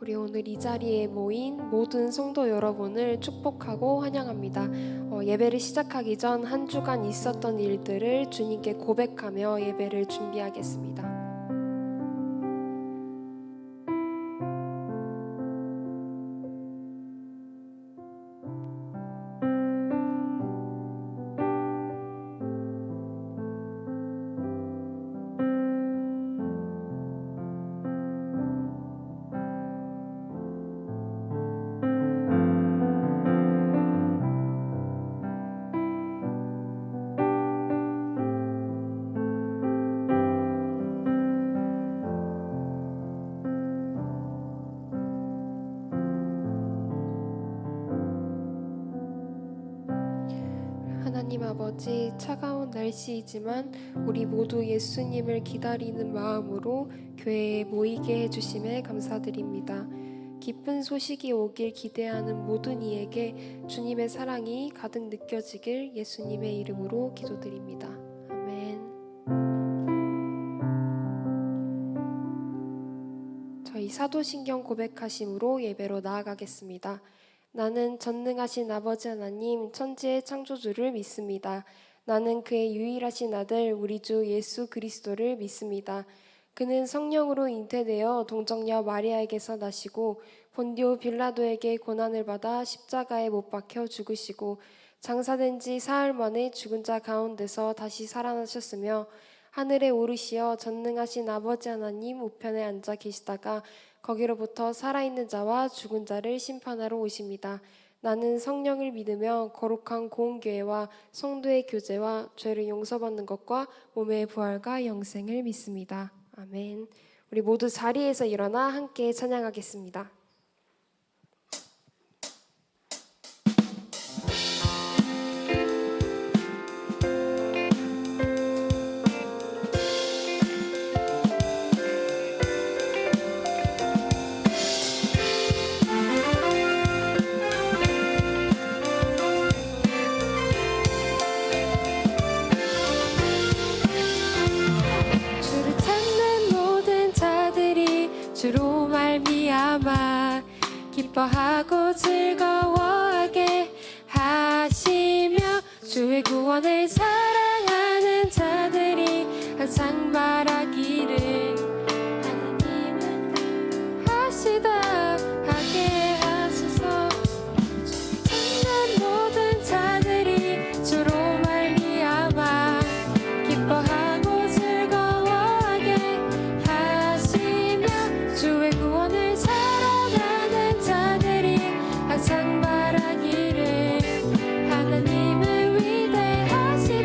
우리 오늘 이 자리에 모인 모든 성도 여러분을 축복하고 환영합니다. 예배를 시작하기 전 한 주간 있었던 일들을 주님께 고백하며 예배를 준비하겠습니다. 하나님 아버지, 차가운 날씨이지만 우리 모두 예수님을 기다리는 마음으로 교회에 모이게 해주심에 감사드립니다. 기쁜 소식이 오길 기대하는 모든 이에게 주님의 사랑이 가득 느껴지길 예수님의 이름으로 기도드립니다. 아멘. 저희 사도신경 고백하심으로 예배로 나아가겠습니다. 나는 전능하신 아버지 하나님 천지의 창조주를 믿습니다. 나는 그의 유일하신 아들 우리 주 예수 그리스도를 믿습니다. 그는 성령으로 잉태되어 동정녀 마리아에게서 나시고 본디오 빌라도에게 고난을 받아 십자가에 못 박혀 죽으시고 장사된 지 사흘 만에 죽은 자 가운데서 다시 살아나셨으며 하늘에 오르시어 전능하신 아버지 하나님 우편에 앉아 계시다가 거기로부터 살아있는 자와 죽은 자를 심판하러 오십니다. 나는 성령을 믿으며 거룩한 공교회와 성도의 교제와 죄를 용서받는 것과 몸의 부활과 영생을 믿습니다. 아멘. 우리 모두 자리에서 일어나 함께 찬양하겠습니다. 주로 말미암아 기뻐하고 즐거워하게 하시며 주의 구원을 사랑하는 자들이 항상 말하기를 하나님은 하시다 하게 하소서. 찾는 모든 자들이 주로 말미암아 기뻐하고 즐거워하게 하시며 주의 구원을 사랑하는 자들이 항상 말하기를 하나님은 위대하시다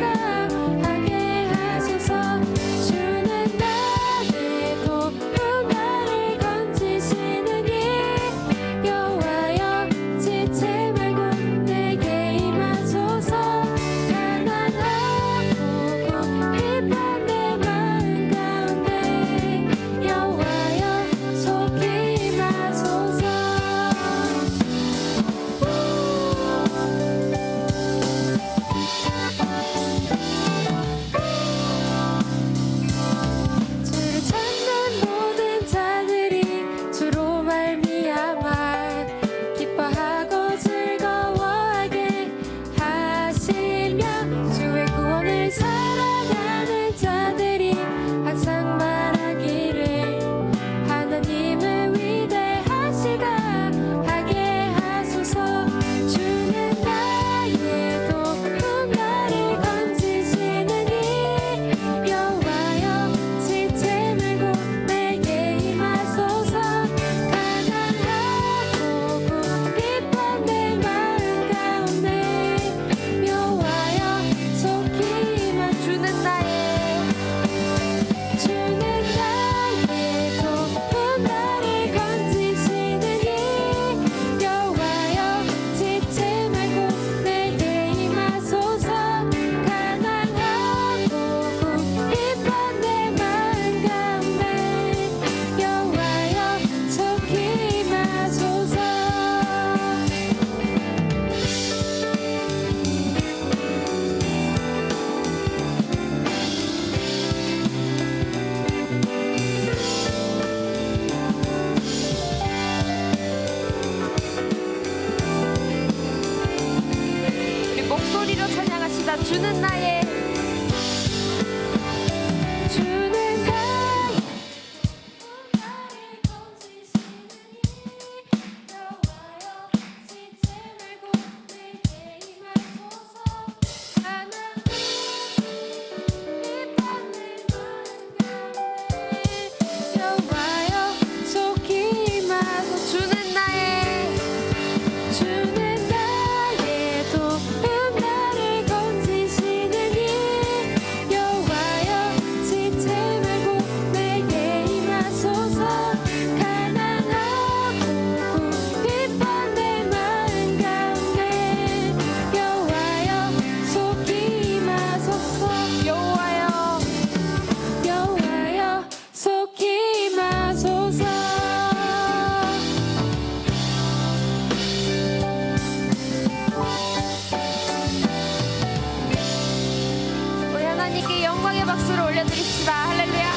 올려드립시다. 할렐루야.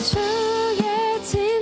주의 지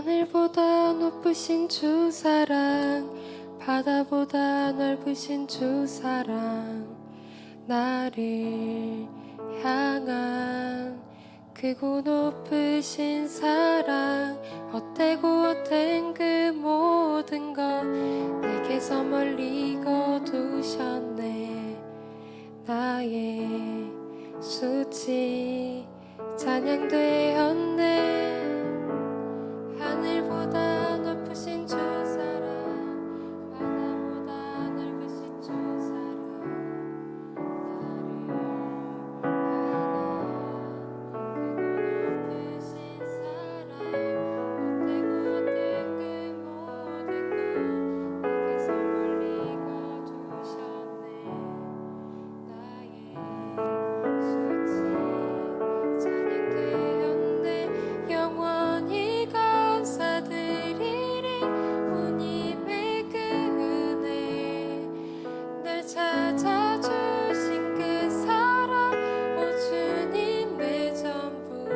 하늘보다 높으신 주 사랑, 바다보다 넓으신 주 사랑, 나를 향한 크고 높으신 사랑, 헛되고 헛된 그 모든 것 내게서 멀리 거두셨네. 나의 수치 찬양되었네. 하늘보다 높으신 주 사랑, 바다보다 넓으신 주 사랑, 찾아주신 그 사랑, 오 주님 내 전부.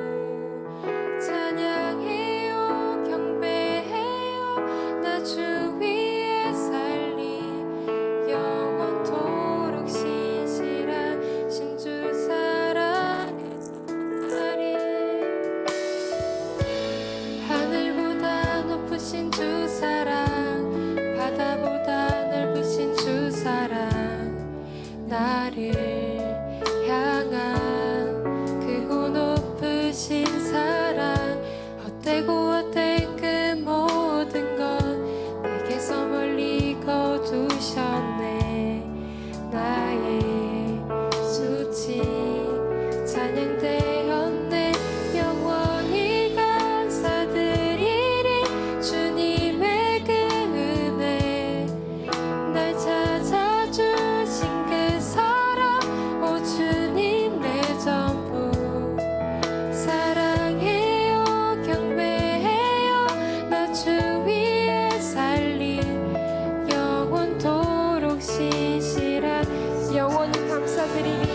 찬양해요 경배해요 나 주 위에 살리. 영원토록 신실한 신주 사랑하리. 하늘보다 높으신 주 사랑, 바다보다 넓으신 주 사랑, 나를 향한 크고 높으신 사랑, 헛되고 헛된 그 모든 것 내게서 멀리 거두셨네. 나의 수치 찬양되었네. 영원히 감사드리리 주님의 그 은혜. 날 찾아주신 그 사랑, 오 주님 내 전부. 사랑해요 경배해요 나 주 위에 살리. 영원토록 신실한 영원히 감사드리리.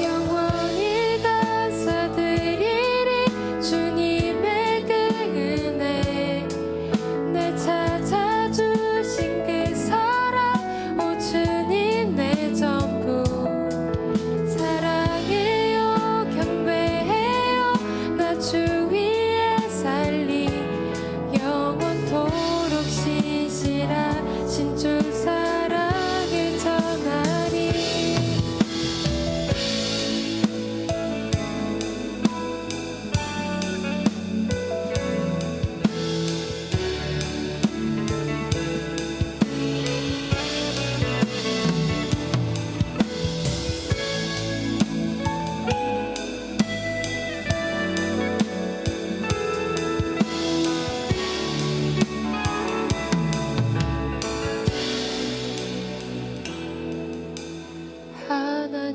영원히 감사드리리 주님의 그 은혜. 날 찾아주신 그 사랑, 오 주님 내 전부. 사랑해요 경배해요 나 주 위에 살리. 영원토록 신실한 신주 사랑을 전하리.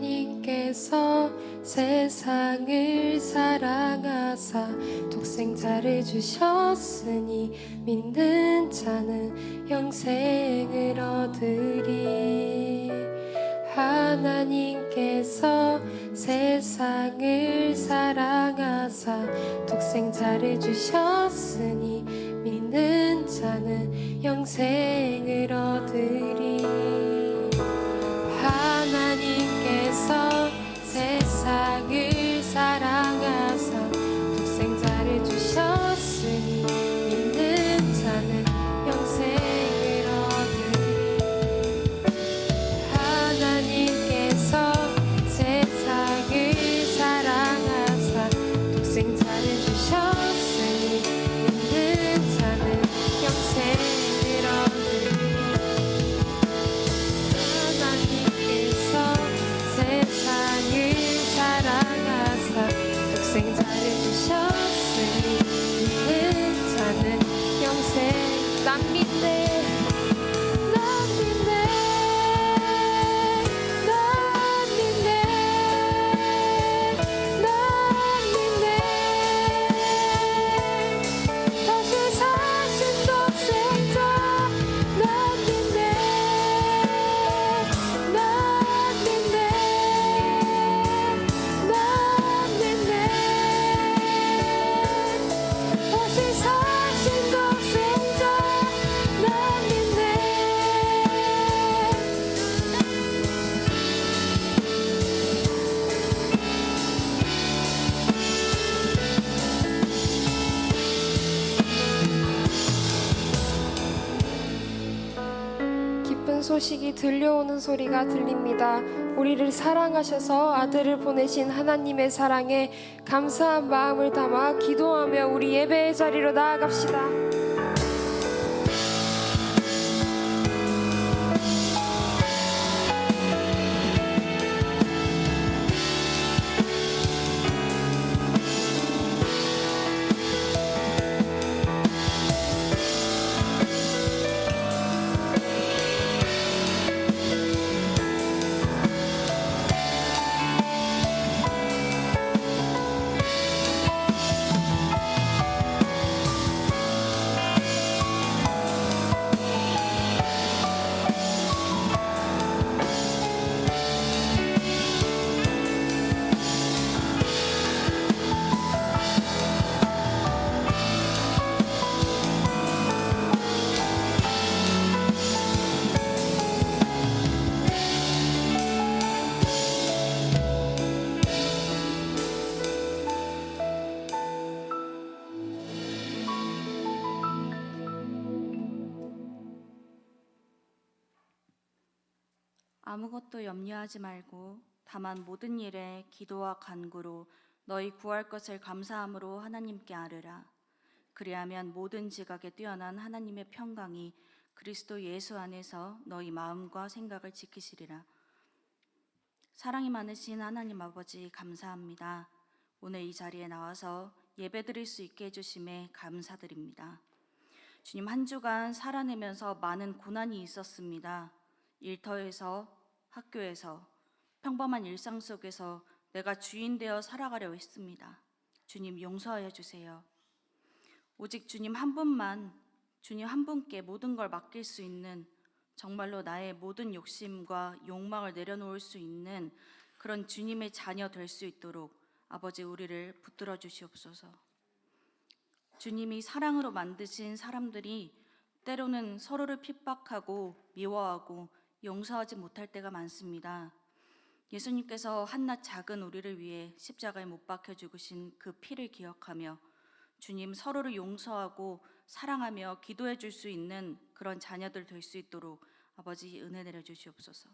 하나님께서 세상을 사랑하사 독생자를 주셨으니 믿는 자는 영생을 얻으리. 하나님께서 세상을 사랑하사 독생자를 주셨으니 믿는 자는 영생을 얻으리. 하나님께서 세상을 사랑하사 독생자를 주셨으니 믿는 자는 영생을 얻으리. 하나님께서 세상을 사랑하사 독생자를 주셨으니 믿는 자는 영생을 얻으리. 하나님께서 세상을 사랑하사 소식이 들려오는 소리가 들립니다. 우리를 사랑하셔서 아들을 보내신 하나님의 사랑에 감사한 마음을 담아 기도하며 우리 예배의 자리로 나아갑시다. 아무것도 염려하지 말고 다만 모든 일에 기도와 간구로 너희 구할 것을 감사함으로 하나님께 아뢰라. 그리하면 모든 지각에 뛰어난 하나님의 평강이 그리스도 예수 안에서 너희 마음과 생각을 지키시리라. 사랑이 많으신 하나님 아버지 감사합니다. 오늘 이 자리에 나와서 예배드릴 수 있게 해주심에 감사드립니다. 주님, 한 주간 살아내면서 많은 고난이 있었습니다. 일터에서, 학교에서, 평범한 일상 속에서 내가 주인 되어 살아가려 했습니다. 주님, 용서하여 주세요. 오직 주님 한 분만, 주님 한 분께 모든 걸 맡길 수 있는, 정말로 나의 모든 욕심과 욕망을 내려놓을 수 있는 그런 주님의 자녀 될 수 있도록 아버지, 우리를 붙들어 주시옵소서. 주님이 사랑으로 만드신 사람들이 때로는 서로를 핍박하고 미워하고 용서하지 못할 때가 많습니다. 예수님께서 한낱 작은 우리를 위해 십자가에 못 박혀 죽으신 그 피를 기억하며 주님, 서로를 용서하고 사랑하며 기도해 줄 수 있는 그런 자녀들 될 수 있도록 아버지 은혜 내려 주시옵소서.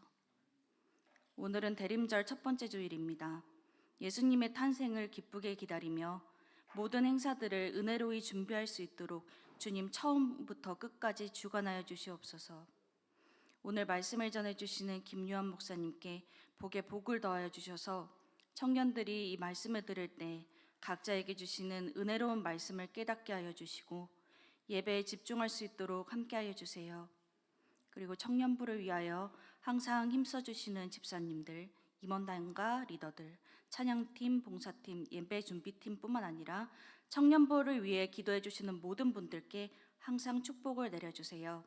오늘은 대림절 첫 번째 주일입니다. 예수님의 탄생을 기쁘게 기다리며 모든 행사들을 은혜로이 준비할 수 있도록 주님 처음부터 끝까지 주관하여 주시옵소서. 오늘 말씀을 전해주시는 김유한 목사님께 복에 복을 더하여 주셔서 청년들이 이 말씀을 들을 때 각자에게 주시는 은혜로운 말씀을 깨닫게 하여 주시고 예배에 집중할 수 있도록 함께하여 주세요. 그리고 청년부를 위하여 항상 힘써주시는 집사님들, 임원단과 리더들, 찬양팀, 봉사팀, 예배 준비팀뿐만 아니라 청년부를 위해 기도해 주시는 모든 분들께 항상 축복을 내려주세요.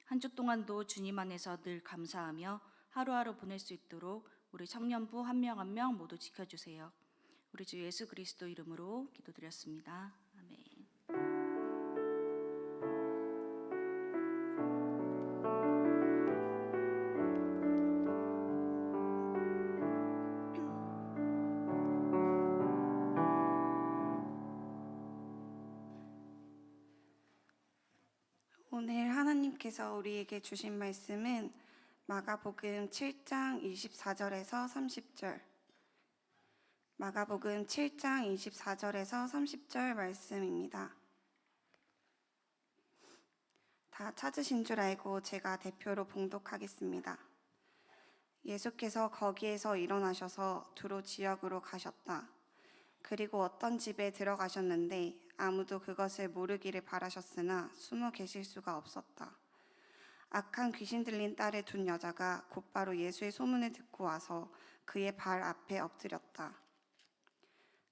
한 주 동안도 주님 안에서 늘 감사하며 하루하루 보낼 수 있도록 우리 청년부 한 명 한 명 모두 지켜주세요. 우리 주 예수 그리스도 이름으로 기도드렸습니다. 아멘. 오늘 하나님께서 우리에게 주신 말씀은 마가복음 7장 24절에서 30절, 마가복음 7장 24절에서 30절 말씀입니다. 다 찾으신 줄 알고 제가 대표로 봉독하겠습니다. 예수께서 거기에서 일어나셔서 두로 지역으로 가셨다. 그리고 어떤 집에 들어가셨는데 아무도 그것을 모르기를 바라셨으나 숨어 계실 수가 없었다. 악한 귀신 들린 딸을 둔 여자가 곧바로 예수의 소문을 듣고 와서 그의 발 앞에 엎드렸다.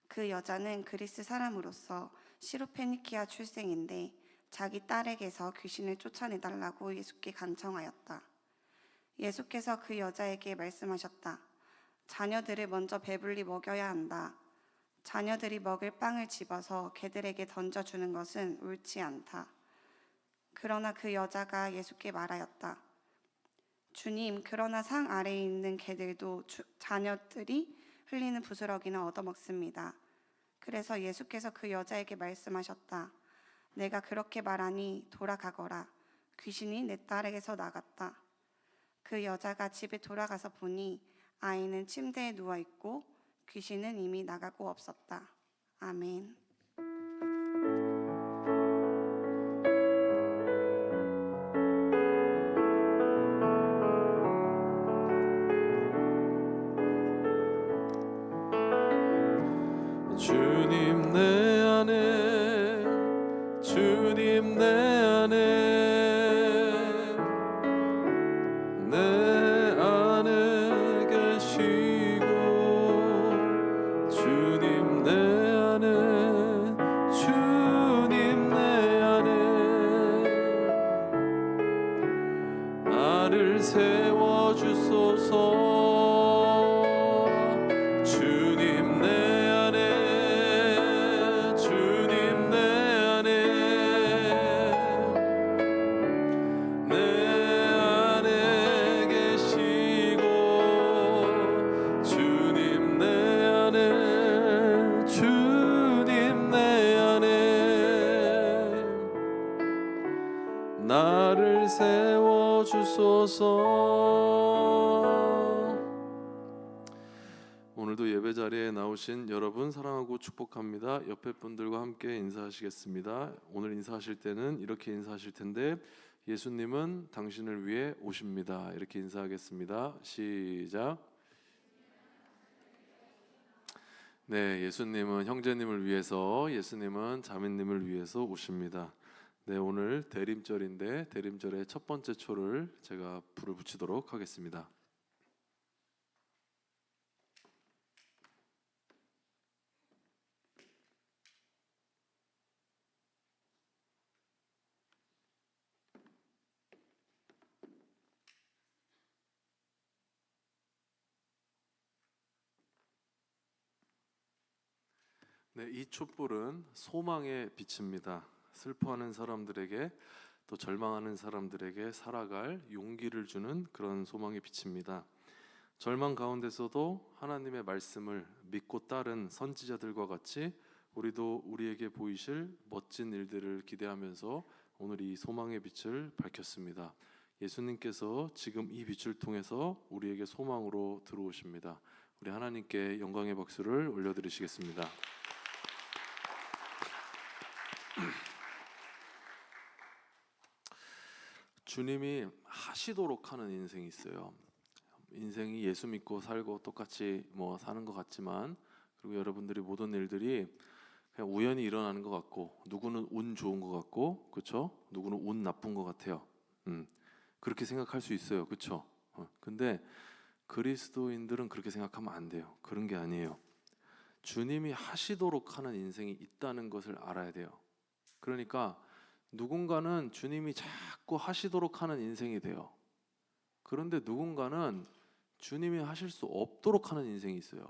그 여자는 그리스 사람으로서 시로페니키아 출생인데 자기 딸에게서 귀신을 쫓아내달라고 예수께 간청하였다. 예수께서 그 여자에게 말씀하셨다. 자녀들을 먼저 배불리 먹여야 한다. 자녀들이 먹을 빵을 집어서 개들에게 던져주는 것은 옳지 않다. 그러나 그 여자가 예수께 말하였다. 주님, 그러나 상 아래에 있는 개들도 자녀들이 흘리는 부스러기는 얻어먹습니다. 그래서 예수께서 그 여자에게 말씀하셨다. 내가 그렇게 말하니 돌아가거라. 귀신이 내 딸에게서 나갔다. 그 여자가 집에 돌아가서 보니 아이는 침대에 누워 있고 귀신은 이미 나가고 없었다. 아멘. 주님 내 안에, 주님 내 안에, 내 안에 계시고, 주님 내 안에, 주님 내 안에, 나를 세워주소서. 주님 내 안에, 주님 내 안에, 내 안에 계시고, 주님 내 안에, 주님 내 안에, 나를 세워주소서. 오늘도 예배 자리에 나오신 여러분 사랑하고 축복합니다. 옆에 분들과 함께 인사하시겠습니다. 오늘 인사하실 때는 이렇게 인사하실 텐데, 예수님은 당신을 위해 오십니다. 이렇게 인사하겠습니다. 시작. 네, 예수님은 형제님을 위해서, 예수님은 자매님을 위해서 오십니다. 네, 오늘 대림절인데 대림절의 첫 번째 초를 제가 불을 붙이도록 하겠습니다. 네, 이 촛불은 소망의 빛입니다. 슬퍼하는 사람들에게, 또 절망하는 사람들에게 살아갈 용기를 주는 그런 소망의 빛입니다. 절망 가운데서도 하나님의 말씀을 믿고 따른 선지자들과 같이 우리도 우리에게 보이실 멋진 일들을 기대하면서 오늘 이 소망의 빛을 밝혔습니다. 예수님께서 지금 이 빛을 통해서 우리에게 소망으로 들어오십니다. 우리 하나님께 영광의 박수를 올려드리시겠습니다. 주님이 하시도록 하는 인생이 있어요. 인생이 예수 믿고 살고 똑같이 사는 것 같지만, 그리고 여러분들이 모든 일들이 그냥 우연히 일어나는 것 같고, 누구는 운 좋은 것 같고, 그렇죠? 누구는 운 나쁜 것 같아요. 그렇게 생각할 수 있어요, 그렇죠? 근데 그리스도인들은 그렇게 생각하면 안 돼요. 그런 게 아니에요. 주님이 하시도록 하는 인생이 있다는 것을 알아야 돼요. 그러니까 누군가는 주님이 자꾸 하시도록 하는 인생이 돼요. 그런데 누군가는 주님이 하실 수 없도록 하는 인생이 있어요.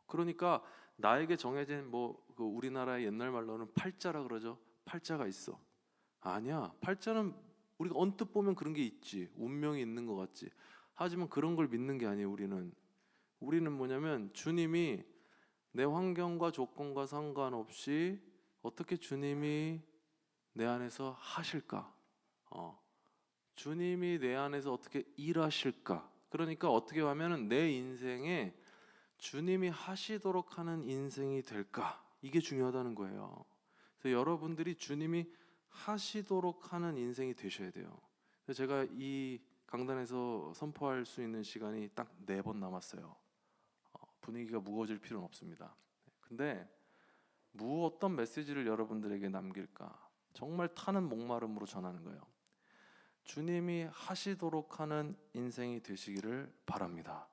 그러니까 나에게 정해진 그 우리나라의 옛날 말로는 팔자라 그러죠. 팔자가 있어. 아니야. 팔자는 우리가 언뜻 보면 그런 게 있지. 운명이 있는 것 같지. 하지만 그런 걸 믿는 게 아니에요. 우리는 뭐냐면, 주님이 내 환경과 조건과 상관없이 어떻게 주님이 내 안에서 하실까? 주님이 내 안에서 어떻게 일하실까? 그러니까 어떻게 하면은 내 인생에 주님이 하시도록 하는 인생이 될까? 이게 중요하다는 거예요. 그래서 여러분들이 주님이 하시도록 하는 인생이 되셔야 돼요. 그래서 제가 이 강단에서 선포할 수 있는 시간이 딱 4번 남았어요. 분위기가 무거워질 필요는 없습니다. 근데 어떤 메시지를 여러분들에게 남길까? 정말 타는 목마름으로 전하는 거예요. 주님이 하시도록 하는 인생이 되시기를 바랍니다.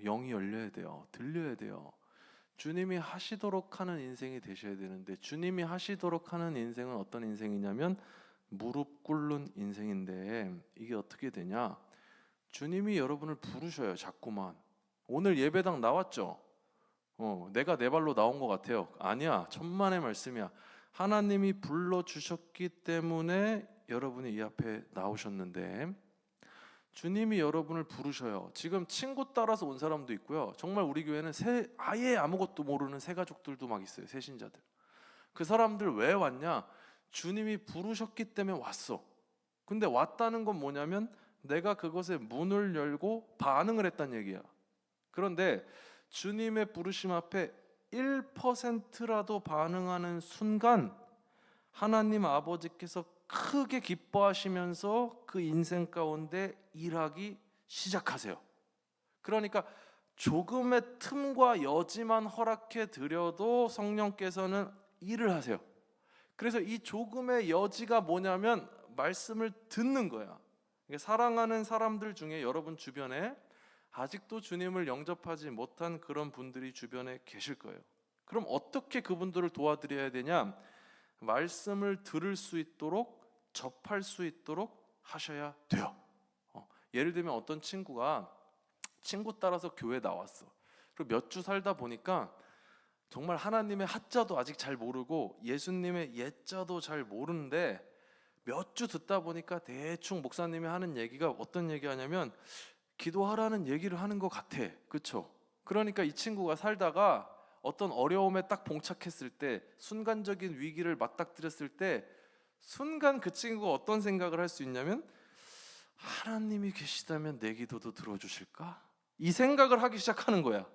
영이 열려야 돼요. 들려야 돼요. 주님이 하시도록 하는 인생이 되셔야 되는데, 주님이 하시도록 하는 인생은 어떤 인생이냐면 무릎 꿇는 인생인데, 이게 어떻게 되냐? 주님이 여러분을 부르셔요. 자꾸만. 오늘 예배당 나왔죠? 내가 내 발로 나온 것 같아요. 아니야. 천만의 말씀이야. 하나님이 불러주셨기 때문에 여러분이 이 앞에 나오셨는데, 주님이 여러분을 부르셔요. 지금 친구 따라서 온 사람도 있고요. 정말 우리 교회는 아예 아무것도 모르는 새 가족들도 막 있어요. 새 신자들. 그 사람들 왜 왔냐? 주님이 부르셨기 때문에 왔어. 근데 왔다는 건 뭐냐면 내가 그것에 문을 열고 반응을 했다는 얘기야. 그런데 주님의 부르심 앞에 1%라도 반응하는 순간 하나님 아버지께서 크게 기뻐하시면서 그 인생 가운데 일하기 시작하세요. 그러니까 조금의 틈과 여지만 허락해 드려도 성령께서는 일을 하세요. 그래서 이 조금의 여지가 뭐냐면 말씀을 듣는 거야. 사랑하는 사람들 중에 여러분 주변에 아직도 주님을 영접하지 못한 그런 분들이 주변에 계실 거예요. 그럼 어떻게 그분들을 도와드려야 되냐? 말씀을 들을 수 있도록, 접할 수 있도록 하셔야 돼요. 예를 들면 어떤 친구가 친구 따라서 교회 나왔어. 그리고 몇 주 살다 보니까 정말 하나님의 하자도 아직 잘 모르고 예수님의 예자도 잘 모르는데 몇 주 듣다 보니까 대충 목사님이 하는 얘기가 어떤 얘기 하냐면 기도하라는 얘기를 하는 것 같아. 그렇죠? 그러니까 이 친구가 살다가 어떤 어려움에 딱 봉착했을 때, 순간적인 위기를 맞닥뜨렸을 때 순간 그 친구가 어떤 생각을 할 수 있냐면 하나님이 계시다면 내 기도도 들어주실까? 이 생각을 하기 시작하는 거야.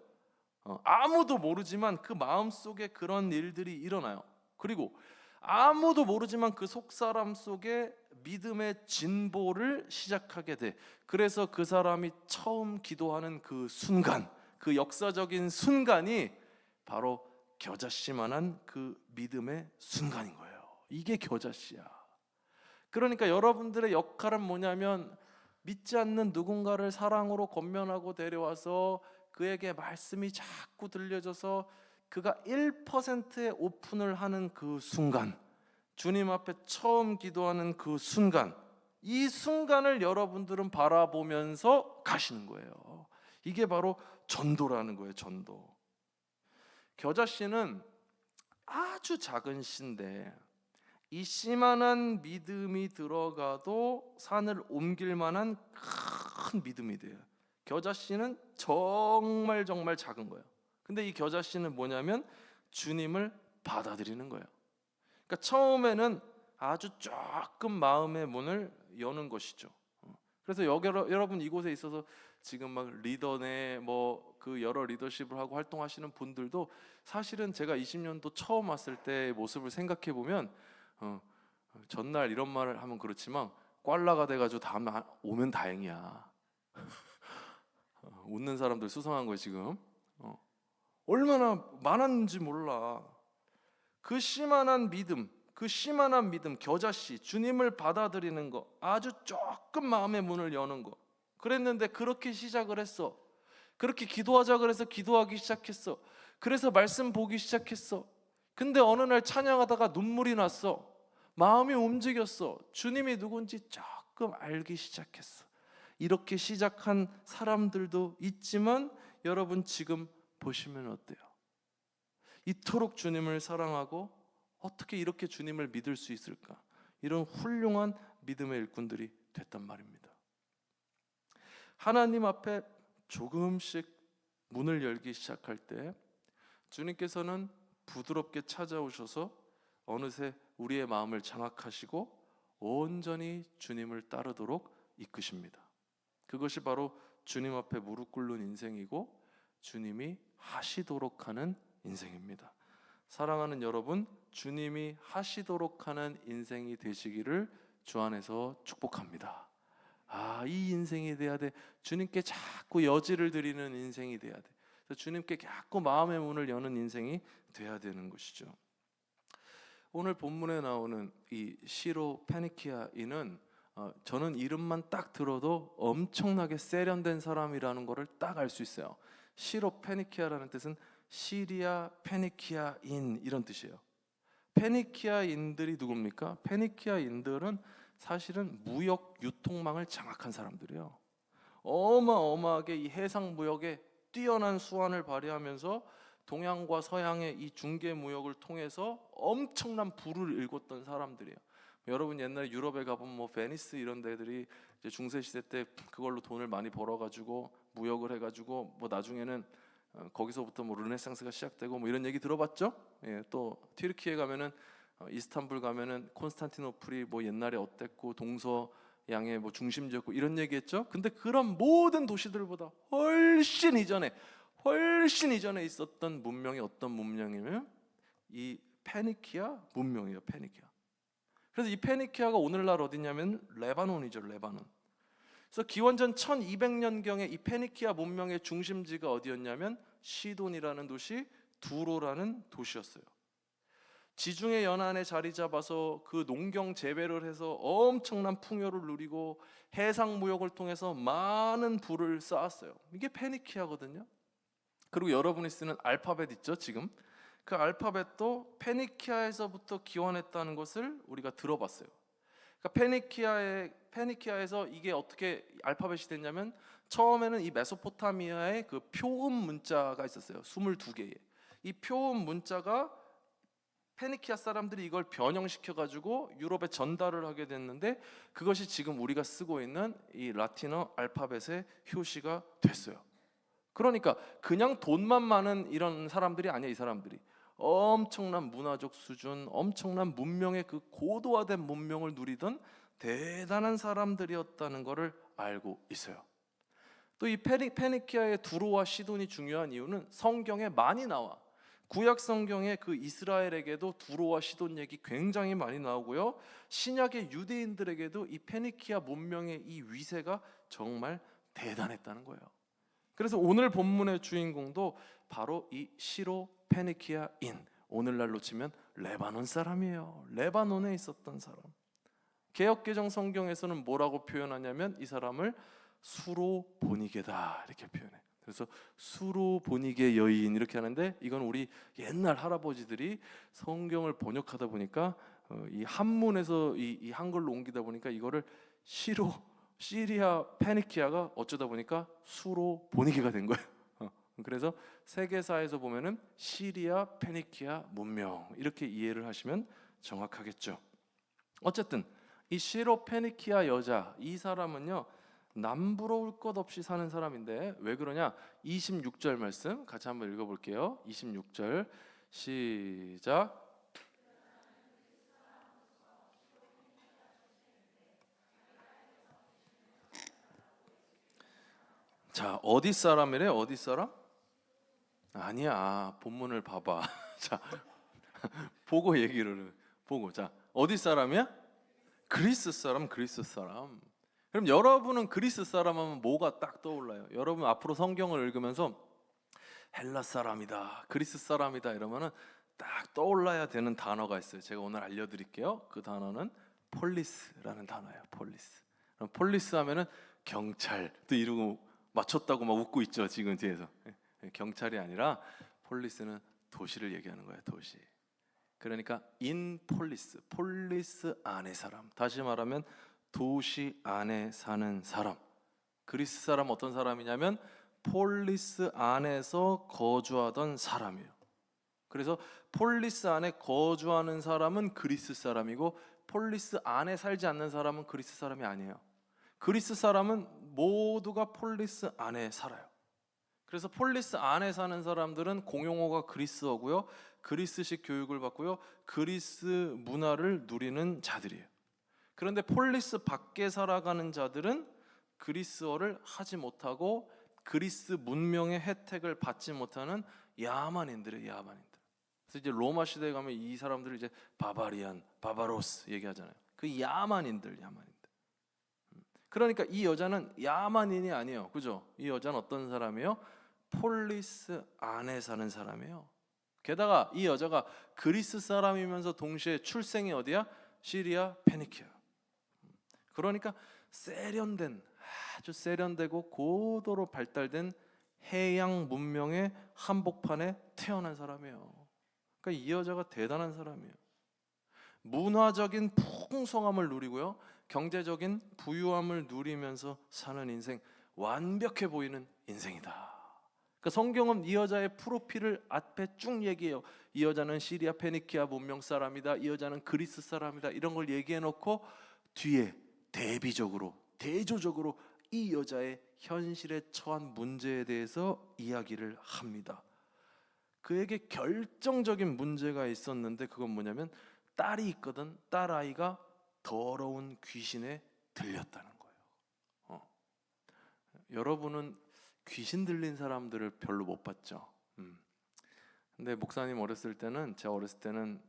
아무도 모르지만 그 마음속에 그런 일들이 일어나요. 그리고 아무도 모르지만 그 속사람 속에 믿음의 진보를 시작하게 돼. 그래서 그 사람이 처음 기도하는 그 순간, 그 역사적인 순간이 바로 겨자씨만한 그 믿음의 순간인 거예요. 이게 겨자씨야. 그러니까 여러분들의 역할은 뭐냐면 믿지 않는 누군가를 사랑으로 권면하고 데려와서 그에게 말씀이 자꾸 들려져서 그가 1%의 오픈을 하는 그 순간, 주님 앞에 처음 기도하는 그 순간, 이 순간을 여러분들은 바라보면서 가시는 거예요. 이게 바로 전도라는 거예요. 전도. 겨자씨는 아주 작은 씨인데 이 씨만한 믿음이 들어가도 산을 옮길 만한 큰 믿음이 돼요. 겨자씨는 정말 정말 작은 거예요. 근데 이 겨자씨는 뭐냐면 주님을 받아들이는 거예요. 그러니까 처음에는 아주 조금 마음의 문을 여는 것이죠. 그래서 여러분 이곳에 있어서 지금 막 리더네 뭐 그 여러 리더십을 하고 활동하시는 분들도 사실은 제가 20년도 처음 왔을 때의 모습을 생각해 보면 전날 이런 말을 하면 그렇지만 꽐라가 돼가지고 다음 날 오면 다행이야. 웃는 사람들 수상한 거예요 지금. 얼마나 많았는지 몰라. 그 씨만한 믿음, 그 씨만한 믿음, 겨자씨, 주님을 받아들이는 거, 아주 조금 마음의 문을 여는 거. 그랬는데 그렇게 시작을 했어. 그렇게 기도하자 그래서 기도하기 시작했어. 그래서 말씀 보기 시작했어. 근데 어느 날 찬양하다가 눈물이 났어. 마음이 움직였어. 주님이 누군지 조금 알기 시작했어. 이렇게 시작한 사람들도 있지만 여러분 지금 보시면 어때요? 이토록 주님을 사랑하고 어떻게 이렇게 주님을 믿을 수 있을까? 이런 훌륭한 믿음의 일꾼들이 됐단 말입니다. 하나님 앞에 조금씩 문을 열기 시작할 때 주님께서는 부드럽게 찾아오셔서 어느새 우리의 마음을 장악하시고 온전히 주님을 따르도록 이끄십니다. 그것이 바로 주님 앞에 무릎 꿇는 인생이고 주님이 하시도록 하는 인생입니다. 사랑하는 여러분, 주님이 하시도록 하는 인생이 되시기를 주 안에서 축복합니다. 이 인생이 돼야 돼. 주님께 자꾸 여지를 드리는 인생이 돼야 돼. 그래서 주님께 자꾸 마음의 문을 여는 인생이 돼야 되는 것이죠. 오늘 본문에 나오는 이 시로 페니키아인은 저는 이름만 딱 들어도 엄청나게 세련된 사람이라는 것을 딱 알 수 있어요. 시로 페니키아라는 뜻은 시리아 페니키아인 이런 뜻이에요. 페니키아인들이 누굽니까? 페니키아인들은 사실은 무역 유통망을 장악한 사람들이에요. 어마어마하게 이 해상 무역에 뛰어난 수완을 발휘하면서 동양과 서양의 이 중개 무역을 통해서 엄청난 부를 일궜던 사람들이에요. 여러분 옛날에 유럽에 가보면 뭐 베니스 이런 데들이 이제 중세 시대 때 그걸로 돈을 많이 벌어가지고 무역을 해가지고 뭐 나중에는 거기서부터 뭐 르네상스가 시작되고 뭐 이런 얘기 들어봤죠? 예, 또 튀르키예 가면은 이스탄불 가면은 콘스탄티노플이 뭐 옛날에 어땠고 동서 양의 뭐 중심지였고 이런 얘기했죠. 근데 그런 모든 도시들보다 훨씬 이전에 있었던 문명이 어떤 문명이면 이 페니키아 문명이에요. 페니키아. 그래서 이 페니키아가 오늘날 어디냐면 레바논이죠. 레바논. 그래서 기원전 1200년경에 이 페니키아 문명의 중심지가 어디였냐면 시돈이라는 도시, 두로라는 도시였어요. 지중해 연안에 자리 잡아서 그 농경 재배를 해서 엄청난 풍요를 누리고 해상 무역을 통해서 많은 부를 쌓았어요. 이게 페니키아거든요. 그리고 여러분이 쓰는 알파벳 있죠, 지금? 그 알파벳도 페니키아에서부터 기원했다는 것을 우리가 들어봤어요. 그러니까 페니키아에서 이게 어떻게 알파벳이 됐냐면 처음에는 이 메소포타미아의 그 표음 문자가 있었어요. 22개의. 이 표음 문자가 페니키아 사람들이 이걸 변형시켜 가지고 유럽에 전달을 하게 됐는데 그것이 지금 우리가 쓰고 있는 이 라틴어 알파벳의 효시가 됐어요. 그러니까 그냥 돈만 많은 이런 사람들이 아니야. 이 사람들이 엄청난 문화적 수준, 엄청난 문명의 그 고도화된 문명을 누리던 대단한 사람들이었다는 것을 알고 있어요. 또 이 페니키아의 두로와 시돈이 중요한 이유는 성경에 많이 나와. 구약 성경에 그 이스라엘에게도 두로와 시돈 얘기 굉장히 많이 나오고요. 신약의 유대인들에게도 이 페니키아 문명의 이 위세가 정말 대단했다는 거예요. 그래서 오늘 본문의 주인공도 바로 이 시로 페니키아인, 오늘날로 치면 레바논 사람이에요. 레바논에 있었던 사람. 개역개정 성경에서는 뭐라고 표현하냐면 이 사람을 수로보니게다 이렇게 표현해. 그래서 수로보니게 여인 이렇게 하는데 이건 우리 옛날 할아버지들이 성경을 번역하다 보니까 이 한문에서 이 한글로 옮기다 보니까 이거를 시리아 페니키아가 어쩌다 보니까 수로보니게가 된 거예요. 그래서 세계사에서 보면은 시리아 페니키아 문명 이렇게 이해를 하시면 정확하겠죠. 어쨌든 이 시로 페니키아 여자 이 사람은요 남부러울 것 없이 사는 사람인데 왜 그러냐? 26절 말씀 같이 한번 읽어볼게요. 26절 시작. 자, 어디 사람이래? 어디 사람? 아니야. 본문을 봐봐. 자, 보고 얘기를 보고. 자, 어디 사람이야? 그리스 사람, 그리스 사람. 그럼 여러분은 그리스 사람 하면 뭐가 딱 떠올라요? 여러분 앞으로 성경을 읽으면서 헬라 사람이다, 그리스 사람이다 이러면은 딱 떠올라야 되는 단어가 있어요. 제가 오늘 알려드릴게요. 그 단어는 폴리스라는 단어예요. 폴리스. 그럼 폴리스 하면은 경찰 또 이러고 맞췄다고 막 웃고 있죠. 지금 뒤에서. 경찰이 아니라 폴리스는 도시를 얘기하는 거예요. 도시. 그러니까 인 폴리스, 폴리스 안의 사람. 다시 말하면 도시 안에 사는 사람. 그리스 사람 어떤 사람이냐면 폴리스 안에서 거주하던 사람이에요. 그래서 폴리스 안에 거주하는 사람은 그리스 사람이고 폴리스 안에 살지 않는 사람은 그리스 사람이 아니에요. 그리스 사람은 모두가 폴리스 안에 살아요. 그래서 폴리스 안에 사는 사람들은 공용어가 그리스어고요. 그리스식 교육을 받고요. 그리스 문화를 누리는 자들이에요. 그런데 폴리스 밖에 살아가는 자들은 그리스어를 하지 못하고 그리스 문명의 혜택을 받지 못하는 야만인들이에요. 야만인들. 그래서 이제 로마 시대에 가면 이 사람들을 이제 바바리안, 바바로스 얘기하잖아요. 그 야만인들. 그러니까 이 여자는 야만인이 아니에요. 그죠? 이 여자는 어떤 사람이에요? 폴리스 안에 사는 사람이에요. 게다가 이 여자가 그리스 사람이면서 동시에 출생이 어디야? 시리아 페니키아. 그러니까 아주 세련되고 고도로 발달된 해양 문명의 한복판에 태어난 사람이에요. 그러니까 이 여자가 대단한 사람이에요. 문화적인 풍성함을 누리고요. 경제적인 부유함을 누리면서 사는 인생, 완벽해 보이는 인생이다. 그러니까 성경은 이 여자의 프로필을 앞에 쭉 얘기해요. 이 여자는 시리아 페니키아 문명 사람이다. 이 여자는 그리스 사람이다. 이런 걸 얘기해 놓고 뒤에 대조적으로 이 여자의 현실에 처한 문제에 대해서 이야기를 합니다. 그에게 결정적인 문제가 있었는데 그건 뭐냐면 딸이 있거든. 딸아이가 더러운 귀신에 들렸다는 거예요. 여러분은 귀신 들린 사람들을 별로 못 봤죠. 근데 목사님 어렸을 때는, 제가 어렸을 때는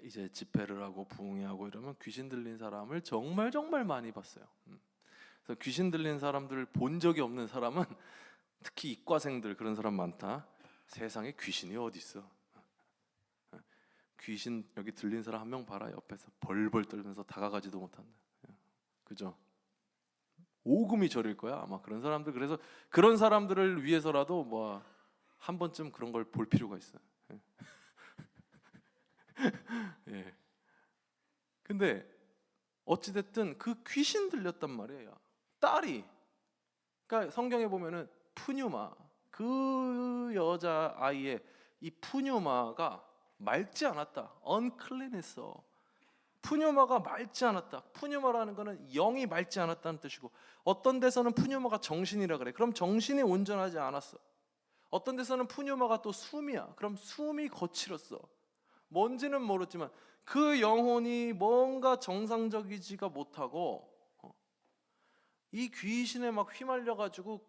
이제 집회를 하고 부흥회 하고 이러면 귀신 들린 사람을 정말 많이 봤어요. 그래서 귀신 들린 사람들을 본 적이 없는 사람은 특히 이과생들, 그런 사람 많다. 세상에 귀신이 어디 있어? 귀신 여기 들린 사람 한 명 봐라. 옆에서 벌벌 떨면서 다가가지도 못한다. 그죠? 오금이 저릴 거야 아마 그런 사람들. 그래서 그런 사람들을 위해서라도 뭐 한 번쯤 그런 걸 볼 필요가 있어요. 예. 근데 어찌됐든 그 귀신 들렸단 말이에요. 딸이, 그러니까 성경에 보면은 푸뉴마, 그 여자 아이의 이 푸뉴마가 맑지 않았다. unclean했어. 푸뉴마가 맑지 않았다. 푸뉴마라는 거는 영이 맑지 않았다는 뜻이고, 어떤 데서는 푸뉴마가 정신이라 그래. 그럼 정신이 온전하지 않았어. 어떤 데서는 푸뉴마가 또 숨이야. 그럼 숨이 거칠었어. 뭔지는 모르지만 그 영혼이 뭔가 정상적이지가 못하고 이 귀신에 막 휘말려 가지고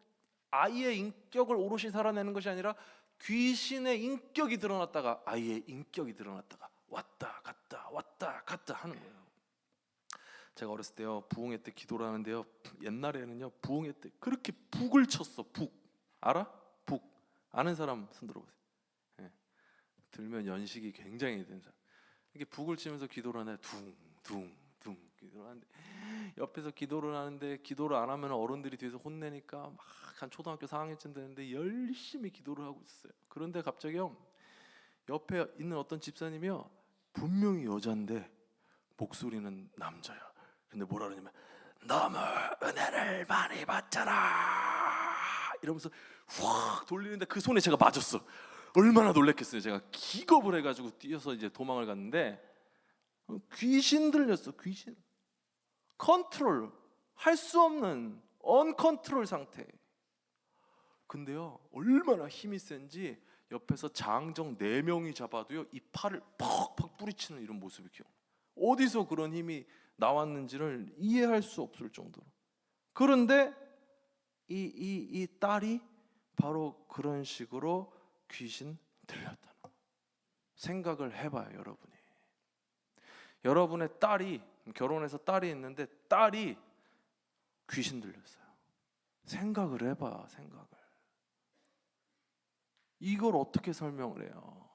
아이의 인격을 오롯이 살아내는 것이 아니라 귀신의 인격이 드러났다가 아이의 인격이 드러났다가 왔다 갔다 하는 거예요. 제가 어렸을 때요, 부흥회 때 기도를 하는데요, 옛날에는요 부흥회 때 그렇게 북을 쳤어. 북 알아? 북 아는 사람 손 들어보세요. 예. 들면 연식이 굉장히 된 사람. 이렇게 북을 치면서 기도를 하는데 둥둥둥 기도를 하는데, 옆에서 기도를 하는데 기도를 안 하면 어른들이 뒤에서 혼내니까 막 한 초등학교 4학년쯤 되는데 열심히 기도를 하고 있어요. 그런데 갑자기요, 옆에 있는 어떤 집사님이요, 분명히 여잔데 목소리는 남자야. 근데 뭐라 그러냐면 너무 은혜를 많이 받잖아 이러면서 확 돌리는데 그 손에 제가 맞았어. 얼마나 놀랬겠어요. 제가 기겁을 해가지고 뛰어서 이제 도망을 갔는데 귀신 들렸어. 귀신 컨트롤 할 수 없는 언컨트롤 상태. 근데요 얼마나 힘이 센지 옆에서 장정 4명이 잡아도요 이 팔을 퍽퍽 뿌리치는 이런 모습이 기억. 어디서 그런 힘이 나왔는지를 이해할 수 없을 정도로. 그런데 이 딸이 바로 그런 식으로 귀신 들렸다는 거. 생각을 해봐요, 여러분이. 여러분의 딸이 결혼해서 딸이 있는데 딸이 귀신 들렸어요. 생각을 해봐, 생각을. 이걸 어떻게 설명을 해요?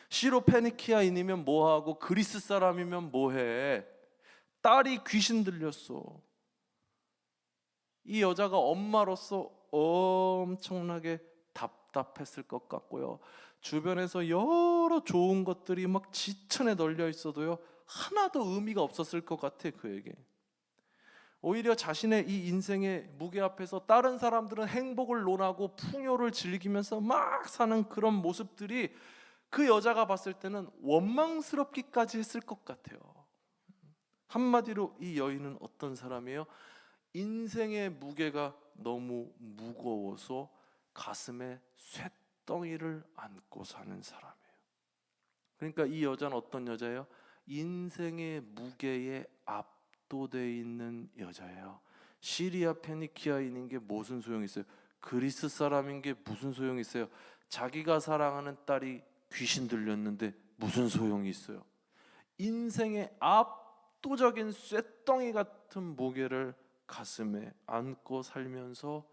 시로페니키아인이면 뭐하고 그리스 사람이면 뭐해? 딸이 귀신 들렸어. 이 여자가 엄마로서 엄청나게 답답했을 것 같고요. 주변에서 여러 좋은 것들이 막 지천에 널려 있어도요 하나도 의미가 없었을 것 같아 그에게. 오히려 자신의 이 인생의 무게 앞에서 다른 사람들은 행복을 논하고 풍요를 즐기면서 막 사는 그런 모습들이 그 여자가 봤을 때는 원망스럽기까지 했을 것 같아요. 한마디로 이 여인은 어떤 사람이에요? 인생의 무게가 너무 무거워서 가슴에 쇳덩이를 안고 사는 사람이에요. 그러니까 이 여자는 어떤 여자예요? 인생의 무게에 압도되어 있는 여자예요. 시리아 페니키아인인 게 무슨 소용이 있어요? 그리스 사람인 게 무슨 소용이 있어요? 자기가 사랑하는 딸이 귀신 들렸는데 무슨 소용이 있어요? 인생의 압도적인 쇳덩이 같은 무게를 가슴에 안고 살면서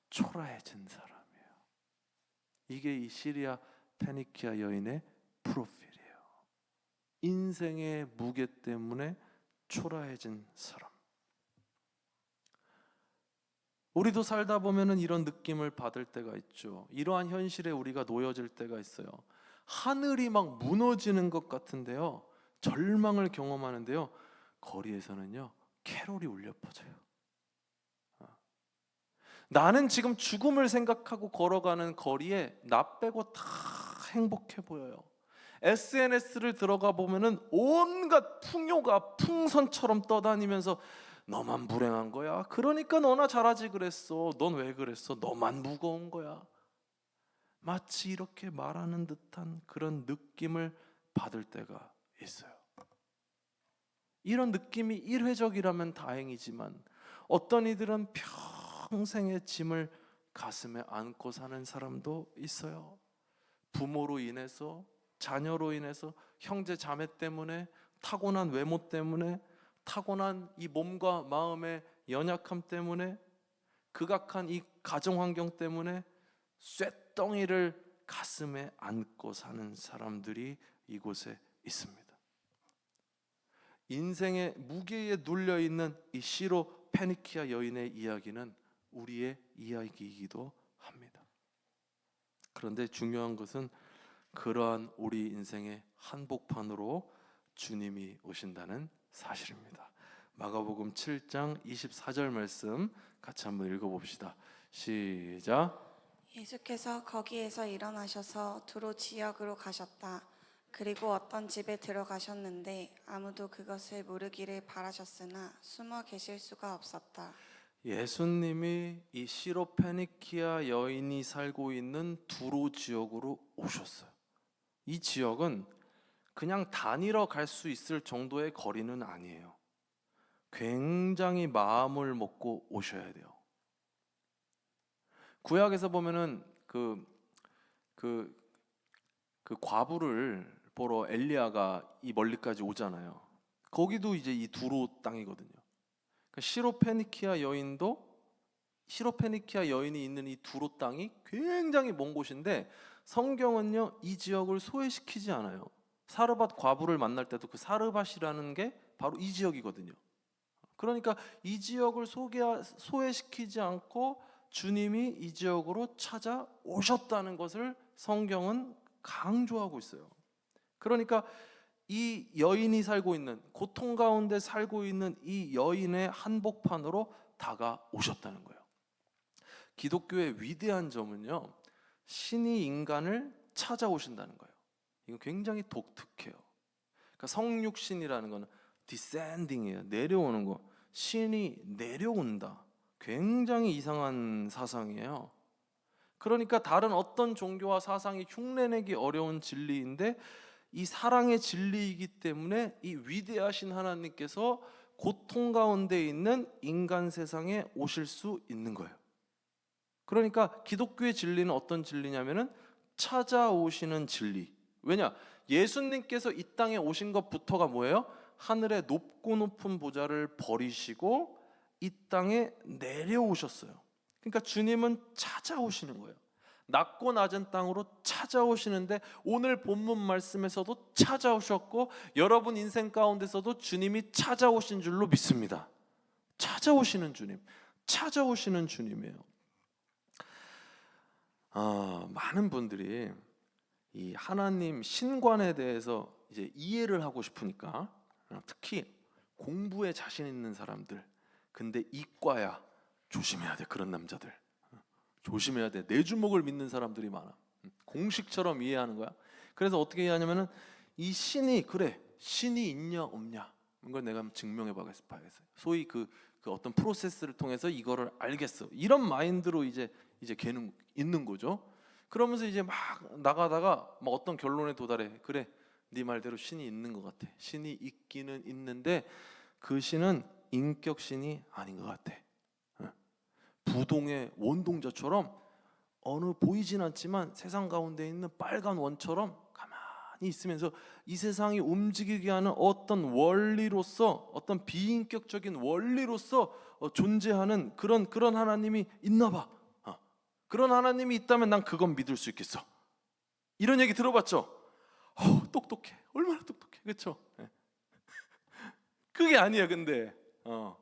초라해진 사람이에요. 이게 이 시리아 페니키아 여인의 프로필이에요. 인생의 무게 때문에 초라해진 사람. 우리도 살다 보면은 이런 느낌을 받을 때가 있죠. 이러한 현실에 우리가 놓여질 때가 있어요. 하늘이 막 무너지는 것 같은데요, 절망을 경험하는데요, 거리에서는요 캐롤이 울려 퍼져요. 나는 지금 죽음을 생각하고 걸어가는 거리에 나 빼고 다 행복해 보여요. SNS를 들어가 보면은 온갖 풍요가 풍선처럼 떠다니면서 너만 불행한 거야. 그러니까 너나 잘하지 그랬어. 넌 왜 그랬어? 너만 무거운 거야. 마치 이렇게 말하는 듯한 그런 느낌을 받을 때가 있어요. 이런 느낌이 일회적이라면 다행이지만 어떤 이들은 평생의 짐을 가슴에 안고 사는 사람도 있어요. 부모로 인해서, 자녀로 인해서, 형제 자매 때문에, 타고난 외모 때문에, 타고난 이 몸과 마음의 연약함 때문에, 극악한 이 가정 환경 때문에 쇳덩이를 가슴에 안고 사는 사람들이 이곳에 있습니다. 인생의 무게에 눌려 있는 이 시로 페니키아 여인의 이야기는 우리의 이야기이기도 합니다. 그런데 중요한 것은 그러한 우리 인생의 한복판으로 주님이 오신다는 사실입니다. 마가복음 7장 24절 말씀 같이 한번 읽어봅시다. 시작. 예수께서 거기에서 일어나셔서 두로 지역으로 가셨다. 그리고 어떤 집에 들어가셨는데 아무도 그것을 모르기를 바라셨으나 숨어 계실 수가 없었다. 예수님이 이 시로페니키아 여인이 살고 있는 두로 지역으로 오셨어요. 이 지역은 그냥 다니러 갈 수 있을 정도의 거리는 아니에요. 굉장히 마음을 먹고 오셔야 돼요. 구약에서 보면은 그 과부를 보러 엘리야가 이 멀리까지 오잖아요. 거기도 이제 이 두로 땅이거든요. 그러니까 시로페니키아 여인이 있는 이 두로 땅이 굉장히 먼 곳인데 성경은요 이 지역을 소외시키지 않아요. 사르밧 과부를 만날 때도 그 사르밧이라는 게 바로 이 지역이거든요. 그러니까 이 지역을 소외시키지 않고 주님이 이 지역으로 찾아오셨다는 것을 성경은 강조하고 있어요. 그러니까 이 여인이 살고 있는, 고통 가운데 살고 있는 이 여인의 한복판으로 다가오셨다는 거예요. 기독교의 위대한 점은요, 신이 인간을 찾아오신다는 거예요. 이거 굉장히 독특해요. 그러니까 성육신이라는 거는 descending이에요. 내려오는 거. 신이 내려온다. 굉장히 이상한 사상이에요. 그러니까 다른 어떤 종교와 사상이 흉내내기 어려운 진리인데 이 사랑의 진리이기 때문에 이 위대하신 하나님께서 고통 가운데 있는 인간 세상에 오실 수 있는 거예요. 그러니까 기독교의 진리는 어떤 진리냐면은 찾아오시는 진리. 왜냐? 예수님께서 이 땅에 오신 것부터가 뭐예요? 하늘의 높고 높은 보좌를 버리시고 이 땅에 내려오셨어요. 그러니까 주님은 찾아오시는 거예요. 낮고 낮은 땅으로 찾아오시는데 오늘 본문 말씀에서도 찾아오셨고 여러분 인생 가운데서도 주님이 찾아오신 줄로 믿습니다. 찾아오시는 주님, 찾아오시는 주님이에요. 많은 분들이 이 하나님 신관에 대해서 이제 이해를 하고 싶으니까 특히 공부에 자신 있는 사람들, 근데 이과야 조심해야 돼. 그런 남자들 조심해야 돼. 내 주먹을 믿는 사람들이 많아. 공식처럼 이해하는 거야. 그래서 어떻게 이해하냐면은 이 신이 그래 신이 있냐 없냐 이걸 내가 증명해 봐야겠어요. 소위 그 어떤 프로세스를 통해서 이거를 알겠어. 이런 마인드로 이제 걔는 있는 거죠. 그러면서 이제 막 나가다가 막 어떤 결론에 도달해. 그래 네 말대로 신이 있는 것 같아. 신이 있기는 있는데 그 신은 인격 신이 아닌 것 같아. 부동의 원동자처럼 어느 보이진 않지만 세상 가운데 있는 빨간 원처럼 가만히 있으면서 이 세상이 움직이게 하는 어떤 원리로서, 어떤 비인격적인 원리로서 존재하는 그런 하나님이 있나 봐. 그런 하나님이 있다면 난 그건 믿을 수 있겠어. 이런 얘기 들어봤죠? 똑똑해. 얼마나 똑똑해. 그렇죠? 그게 아니야. 근데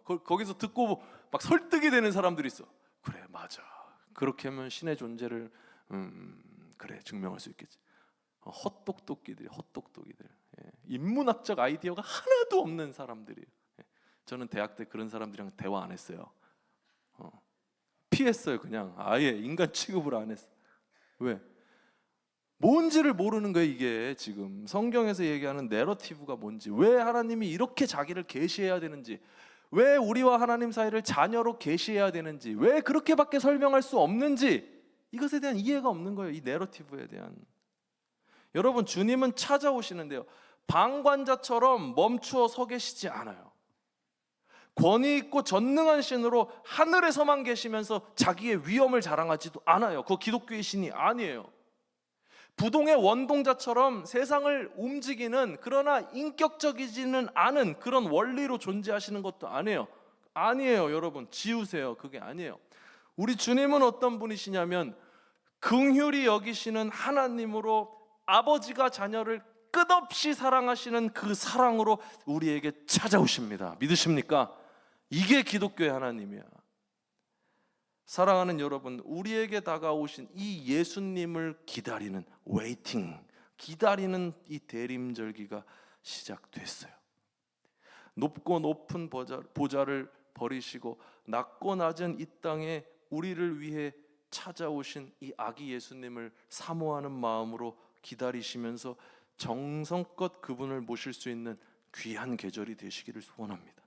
거기서 듣고 막 설득이 되는 사람들이 있어. 그래 맞아. 그렇게 하면 신의 존재를 그래 증명할 수 있겠지. 헛똑똑이들. 인문학적 아이디어가 하나도 없는 사람들이에요. 저는 대학 때 그런 사람들이랑 대화 안 했어요. 피했어요. 그냥 아예 인간 취급을 안 했어. 왜? 뭔지를 모르는 거예요. 이게 지금 성경에서 얘기하는 내러티브가 뭔지, 왜 하나님이 이렇게 자기를 계시해야 되는지, 왜 우리와 하나님 사이를 자녀로 계시해야 되는지, 왜 그렇게밖에 설명할 수 없는지, 이것에 대한 이해가 없는 거예요. 이 내러티브에 대한. 여러분 주님은 찾아오시는데요, 방관자처럼 멈추어 서 계시지 않아요. 권위 있고 전능한 신으로 하늘에서만 계시면서 자기의 위엄을 자랑하지도 않아요. 그거 기독교의 신이 아니에요. 부동의 원동자처럼 세상을 움직이는, 그러나 인격적이지는 않은 그런 원리로 존재하시는 것도 아니에요. 여러분, 지우세요. 그게 아니에요. 우리 주님은 어떤 분이시냐면 긍휼히 여기시는 하나님으로, 아버지가 자녀를 끝없이 사랑하시는 그 사랑으로 우리에게 찾아오십니다. 믿으십니까? 이게 기독교의 하나님이야. 사랑하는 여러분, 우리에게 다가오신 이 예수님을 기다리는 웨이팅, 기다리는 이 대림절기가 시작됐어요. 높고 높은 보좌를 버리시고 낮고 낮은 이 땅에 우리를 위해 찾아오신 이 아기 예수님을 사모하는 마음으로 기다리시면서 정성껏 그분을 모실 수 있는 귀한 계절이 되시기를 소원합니다.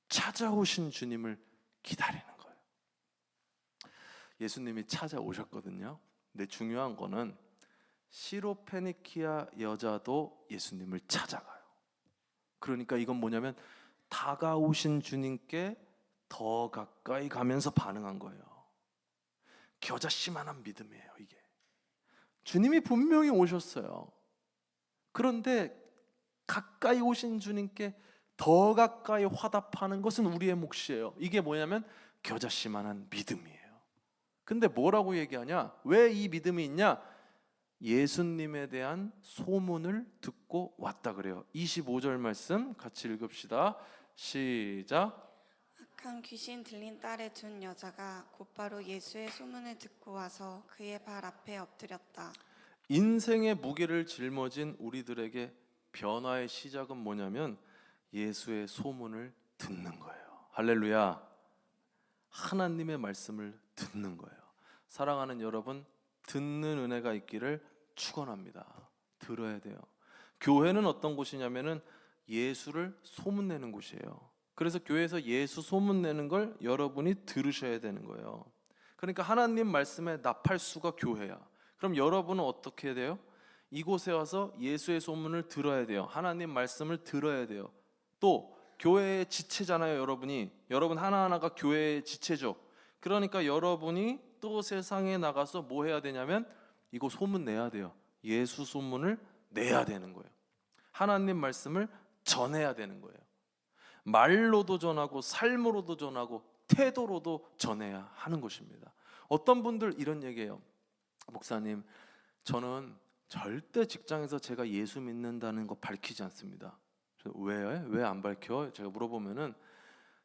찾아오신 주님을 기다리는 거예요. 예수님이 찾아오셨거든요. 근데 중요한 거는 시로페니키아 여자도 예수님을 찾아가요. 그러니까 이건 뭐냐면 다가오신 주님께 더 가까이 가면서 반응한 거예요. 겨자씨만한 믿음이에요. 이게 주님이 분명히 오셨어요. 그런데 가까이 오신 주님께 더 가까이 화답하는 것은 우리의 몫이에요. 이게 뭐냐면 겨자씨만한 믿음이에요. 근데 뭐라고 얘기하냐? 왜 이 믿음이 있냐? 예수님에 대한 소문을 듣고 왔다 그래요. 25절 말씀 같이 읽읍시다. 시작. 악한 귀신 들린 딸에 둔 여자가 곧바로 예수의 소문을 듣고 와서 그의 발 앞에 엎드렸다. 인생의 무게를 짊어진 우리들에게 변화의 시작은 뭐냐면 예수의 소문을 듣는 거예요. 할렐루야. 하나님의 말씀을 듣는 거예요. 사랑하는 여러분, 듣는 은혜가 있기를 축원합니다. 들어야 돼요. 교회는 어떤 곳이냐면은 예수를 소문내는 곳이에요. 그래서 교회에서 예수 소문내는 걸 여러분이 들으셔야 되는 거예요. 그러니까 하나님 말씀에 나팔수가 교회야. 그럼 여러분은 어떻게 해야 돼요? 이곳에 와서 예수의 소문을 들어야 돼요. 하나님 말씀을 들어야 돼요. 또 교회의 지체잖아요. 여러분 하나하나가 교회의 지체죠. 그러니까 여러분이 또 세상에 나가서 뭐 해야 되냐면 이거 소문 내야 돼요. 예수 소문을 내야 되는 거예요. 하나님 말씀을 전해야 되는 거예요. 말로도 전하고 삶으로도 전하고 태도로도 전해야 하는 것입니다. 어떤 분들 이런 얘기해요. 목사님, 저는 절대 직장에서 제가 예수 믿는다는 거 밝히지 않습니다. 왜 안 밝혀? 제가 물어보면은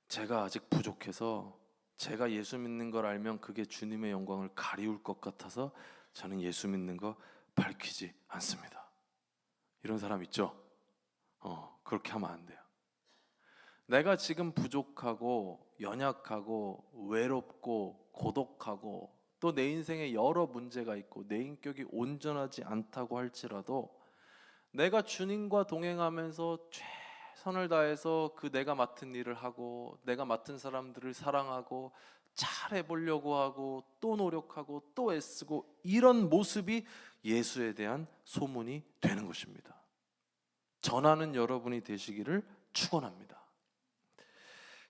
제가 아직 부족해서, 제가 예수 믿는 걸 알면 그게 주님의 영광을 가리울 것 같아서 저는 예수 믿는 거 밝히지 않습니다. 이런 사람 있죠? 그렇게 하면 안 돼요. 내가 지금 부족하고 연약하고 외롭고 고독하고 또 내 인생에 여러 문제가 있고 내 인격이 온전하지 않다고 할지라도 내가 주님과 동행하면서 최선을 다해서 그 내가 맡은 일을 하고 내가 맡은 사람들을 사랑하고 잘해보려고 하고 또 노력하고 또 애쓰고, 이런 모습이 예수에 대한 소문이 되는 것입니다. 전하는 여러분이 되시기를 축원합니다.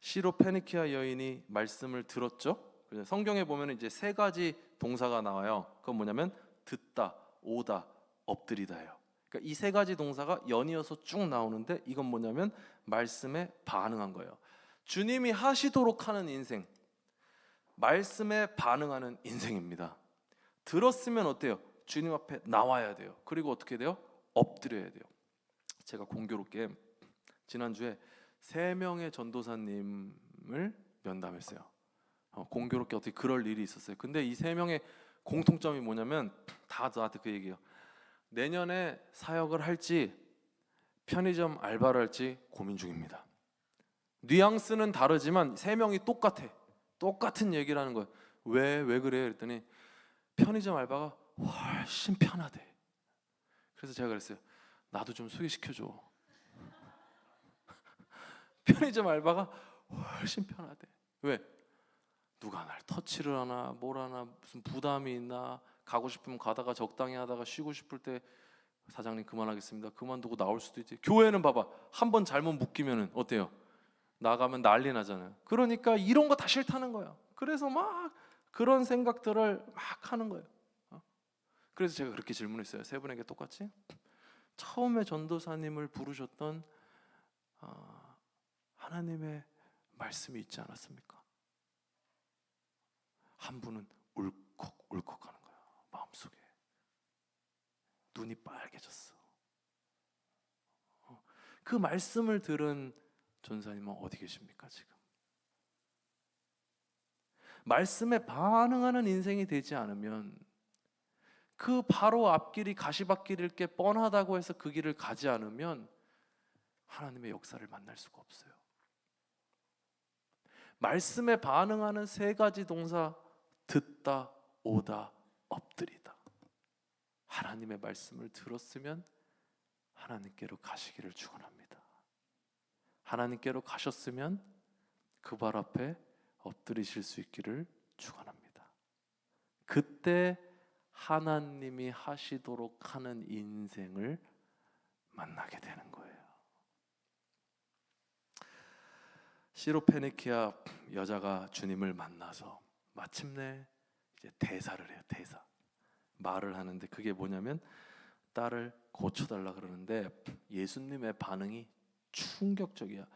시로페니키아 여인이 말씀을 들었죠. 성경에 보면 이제 세 가지 동사가 나와요. 그건 뭐냐면 듣다, 오다, 엎드리다예요. 그러니까 이 세 가지 동사가 연이어서 쭉 나오는데 이건 뭐냐면 말씀에 반응한 거예요. 주님이 하시도록 하는 인생, 말씀에 반응하는 인생입니다. 들었으면 어때요? 주님 앞에 나와야 돼요. 그리고 어떻게 돼요? 엎드려야 돼요. 제가 공교롭게 지난주에 3명의 전도사님을 면담했어요. 공교롭게 어떻게 그럴 일이 있었어요. 근데 이 3명의 공통점이 뭐냐면 다 저한테 그 얘기예요. 내년에 사역을 할지 편의점 알바를 할지 고민 중입니다. 뉘앙스는 다르지만 3명이 똑같은 얘기를 하는 거예요. 왜 그래? 그랬더니 편의점 알바가 훨씬 편하대. 그래서 제가 그랬어요. 나도 좀 소개시켜줘. 편의점 알바가 훨씬 편하대. 왜? 누가 날 터치를 하나 뭘 하나 무슨 부담이 있나, 가고 싶으면 가다가 적당히 하다가 쉬고 싶을 때 사장님 그만하겠습니다. 그만두고 나올 수도 있지. 교회는 봐봐, 한 번 잘못 묶이면은 어때요? 나가면 난리 나잖아요. 그러니까 이런 거 다 싫다는 거야. 그래서 막 그런 생각들을 막 하는 거예요. 그래서 제가 그렇게 질문했어요. 세 분에게 똑같이. 처음에 전도사님을 부르셨던 하나님의 말씀이 있지 않았습니까? 한 분은 울컥울컥하는 거야. 마음속에 눈이 빨개졌어. 그 말씀을 들은 전사님은 어디 계십니까 지금? 말씀에 반응하는 인생이 되지 않으면, 그 바로 앞길이 가시밭길일 게 뻔하다고 해서 그 길을 가지 않으면 하나님의 역사를 만날 수가 없어요. 말씀에 반응하는 세 가지 동사: 듣다, 오다, 엎드리다. 하나님의 말씀을 들었으면 하나님께로 가시기를 축원합니다. 하나님께로 가셨으면 그 발 앞에 엎드리실 수 있기를 축원합니다. 그때 하나님이 하시도록 하는 인생을 만나게 되는 거예요. 시로페니키아 여자가 주님을 만나서 마침내 이제 대사를 해요. 대사. 말을 하는데 그게 뭐냐면 딸을 고쳐달라 그러는데 예수님의 반응이 충격적이야.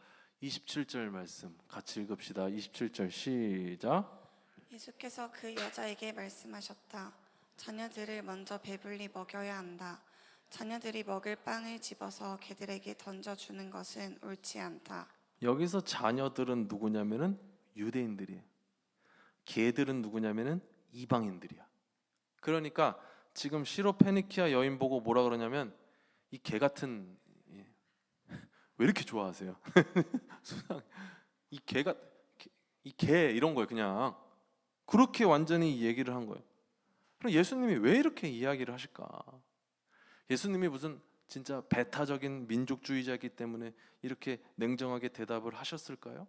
27절 말씀 같이 읽읍시다. 27절 시작. 예수께서 그 여자에게 말씀하셨다. 자녀들을 먼저 배불리 먹여야 한다. 자녀들이 먹을 빵을 집어서 개들에게 던져주는 것은 옳지 않다. 여기서 자녀들은 누구냐면은 유대인들이에요. 개들은 누구냐면은 이방인들이야. 그러니까 지금 시로페니키아 여인 보고 뭐라 그러냐면, 이 개 같은, 왜 이렇게 좋아하세요? 이 개가, 이 개 이런 거예요. 그냥 그렇게 완전히 얘기를 한 거예요. 그럼 예수님이 왜 이렇게 이야기를 하실까? 예수님이 무슨 진짜 배타적인 민족주의자이기 때문에 이렇게 냉정하게 대답을 하셨을까요?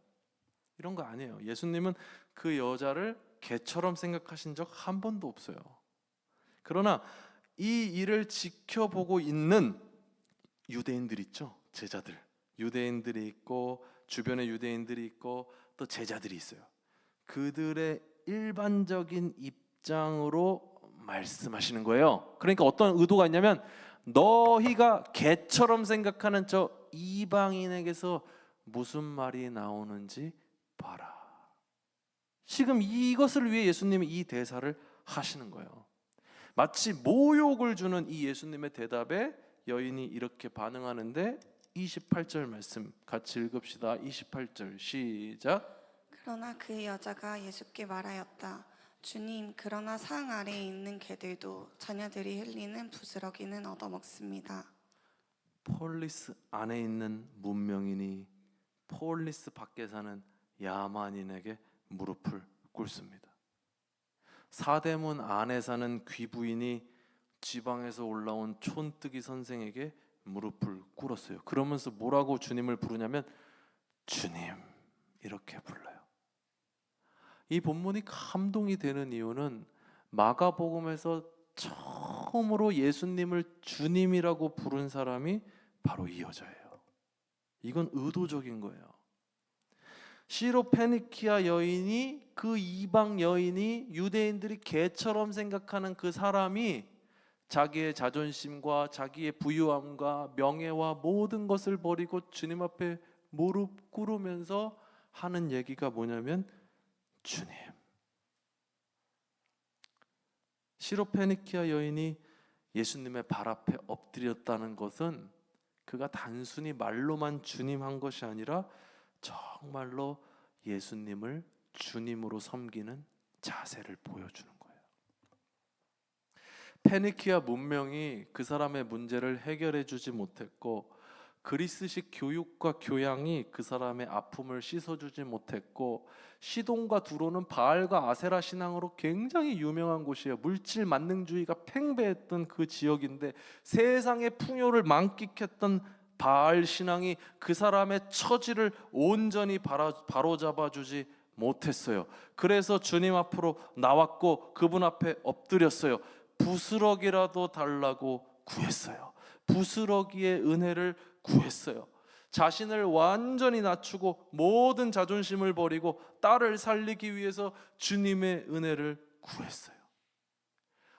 이런 거 아니에요. 예수님은 그 여자를 개처럼 생각하신 적 한 번도 없어요. 그러나 이 일을 지켜보고 있는 유대인들 있죠. 제자들. 유대인들이 있고 주변에 유대인들이 있고 또 제자들이 있어요. 그들의 일반적인 입장으로 말씀하시는 거예요. 그러니까 어떤 의도가 있냐면, 너희가 개처럼 생각하는 저 이방인에게서 무슨 말이 나오는지 봐라. 지금 이것을 위해 예수님이 이 대사를 하시는 거예요. 마치 모욕을 주는 이 예수님의 대답에 여인이 이렇게 반응하는데 28절 말씀 같이 읽읍시다. 28절 시작. 그러나 그 여자가 예수께 말하였다. 주님, 그러나 상 아래에 있는 개들도 자녀들이 흘리는 부스러기는 얻어먹습니다. 폴리스 안에 있는 문명인이 폴리스 밖에 사는 야만인에게 무릎을 꿇습니다. 사대문 안에 사는 귀부인이 지방에서 올라온 촌뜨기 선생에게 무릎을 꿇었어요. 그러면서 뭐라고 주님을 부르냐면 주님 이렇게 불러요. 이 본문이 감동이 되는 이유는 마가복음에서 처음으로 예수님을 주님이라고 부른 사람이 바로 이 여자예요. 이건 의도적인 거예요. 시로페니키아 여인이, 그 이방 여인이, 유대인들이 개처럼 생각하는 그 사람이 자기의 자존심과 자기의 부유함과 명예와 모든 것을 버리고 주님 앞에 무릎 꿇으면서 하는 얘기가 뭐냐면 주님. 시로페니키아 여인이 예수님의 발 앞에 엎드렸다는 것은 그가 단순히 말로만 주님 한 것이 아니라 정말로 예수님을 주님으로 섬기는 자세를 보여주는 거예요. 페니키아 문명이 그 사람의 문제를 해결해 주지 못했고, 그리스식 교육과 교양이 그 사람의 아픔을 씻어주지 못했고, 시돈과 두로는 바알과 아세라 신앙으로 굉장히 유명한 곳이에요. 물질 만능주의가 팽배했던 그 지역인데 세상의 풍요를 만끽했던 바알 신앙이 그 사람의 처지를 온전히 바로잡아주지 못했어요. 그래서 주님 앞으로 나왔고 그분 앞에 엎드렸어요. 부스럭이라도 달라고 구했어요. 부스러기의 은혜를 구했어요. 자신을 완전히 낮추고 모든 자존심을 버리고 딸을 살리기 위해서 주님의 은혜를 구했어요.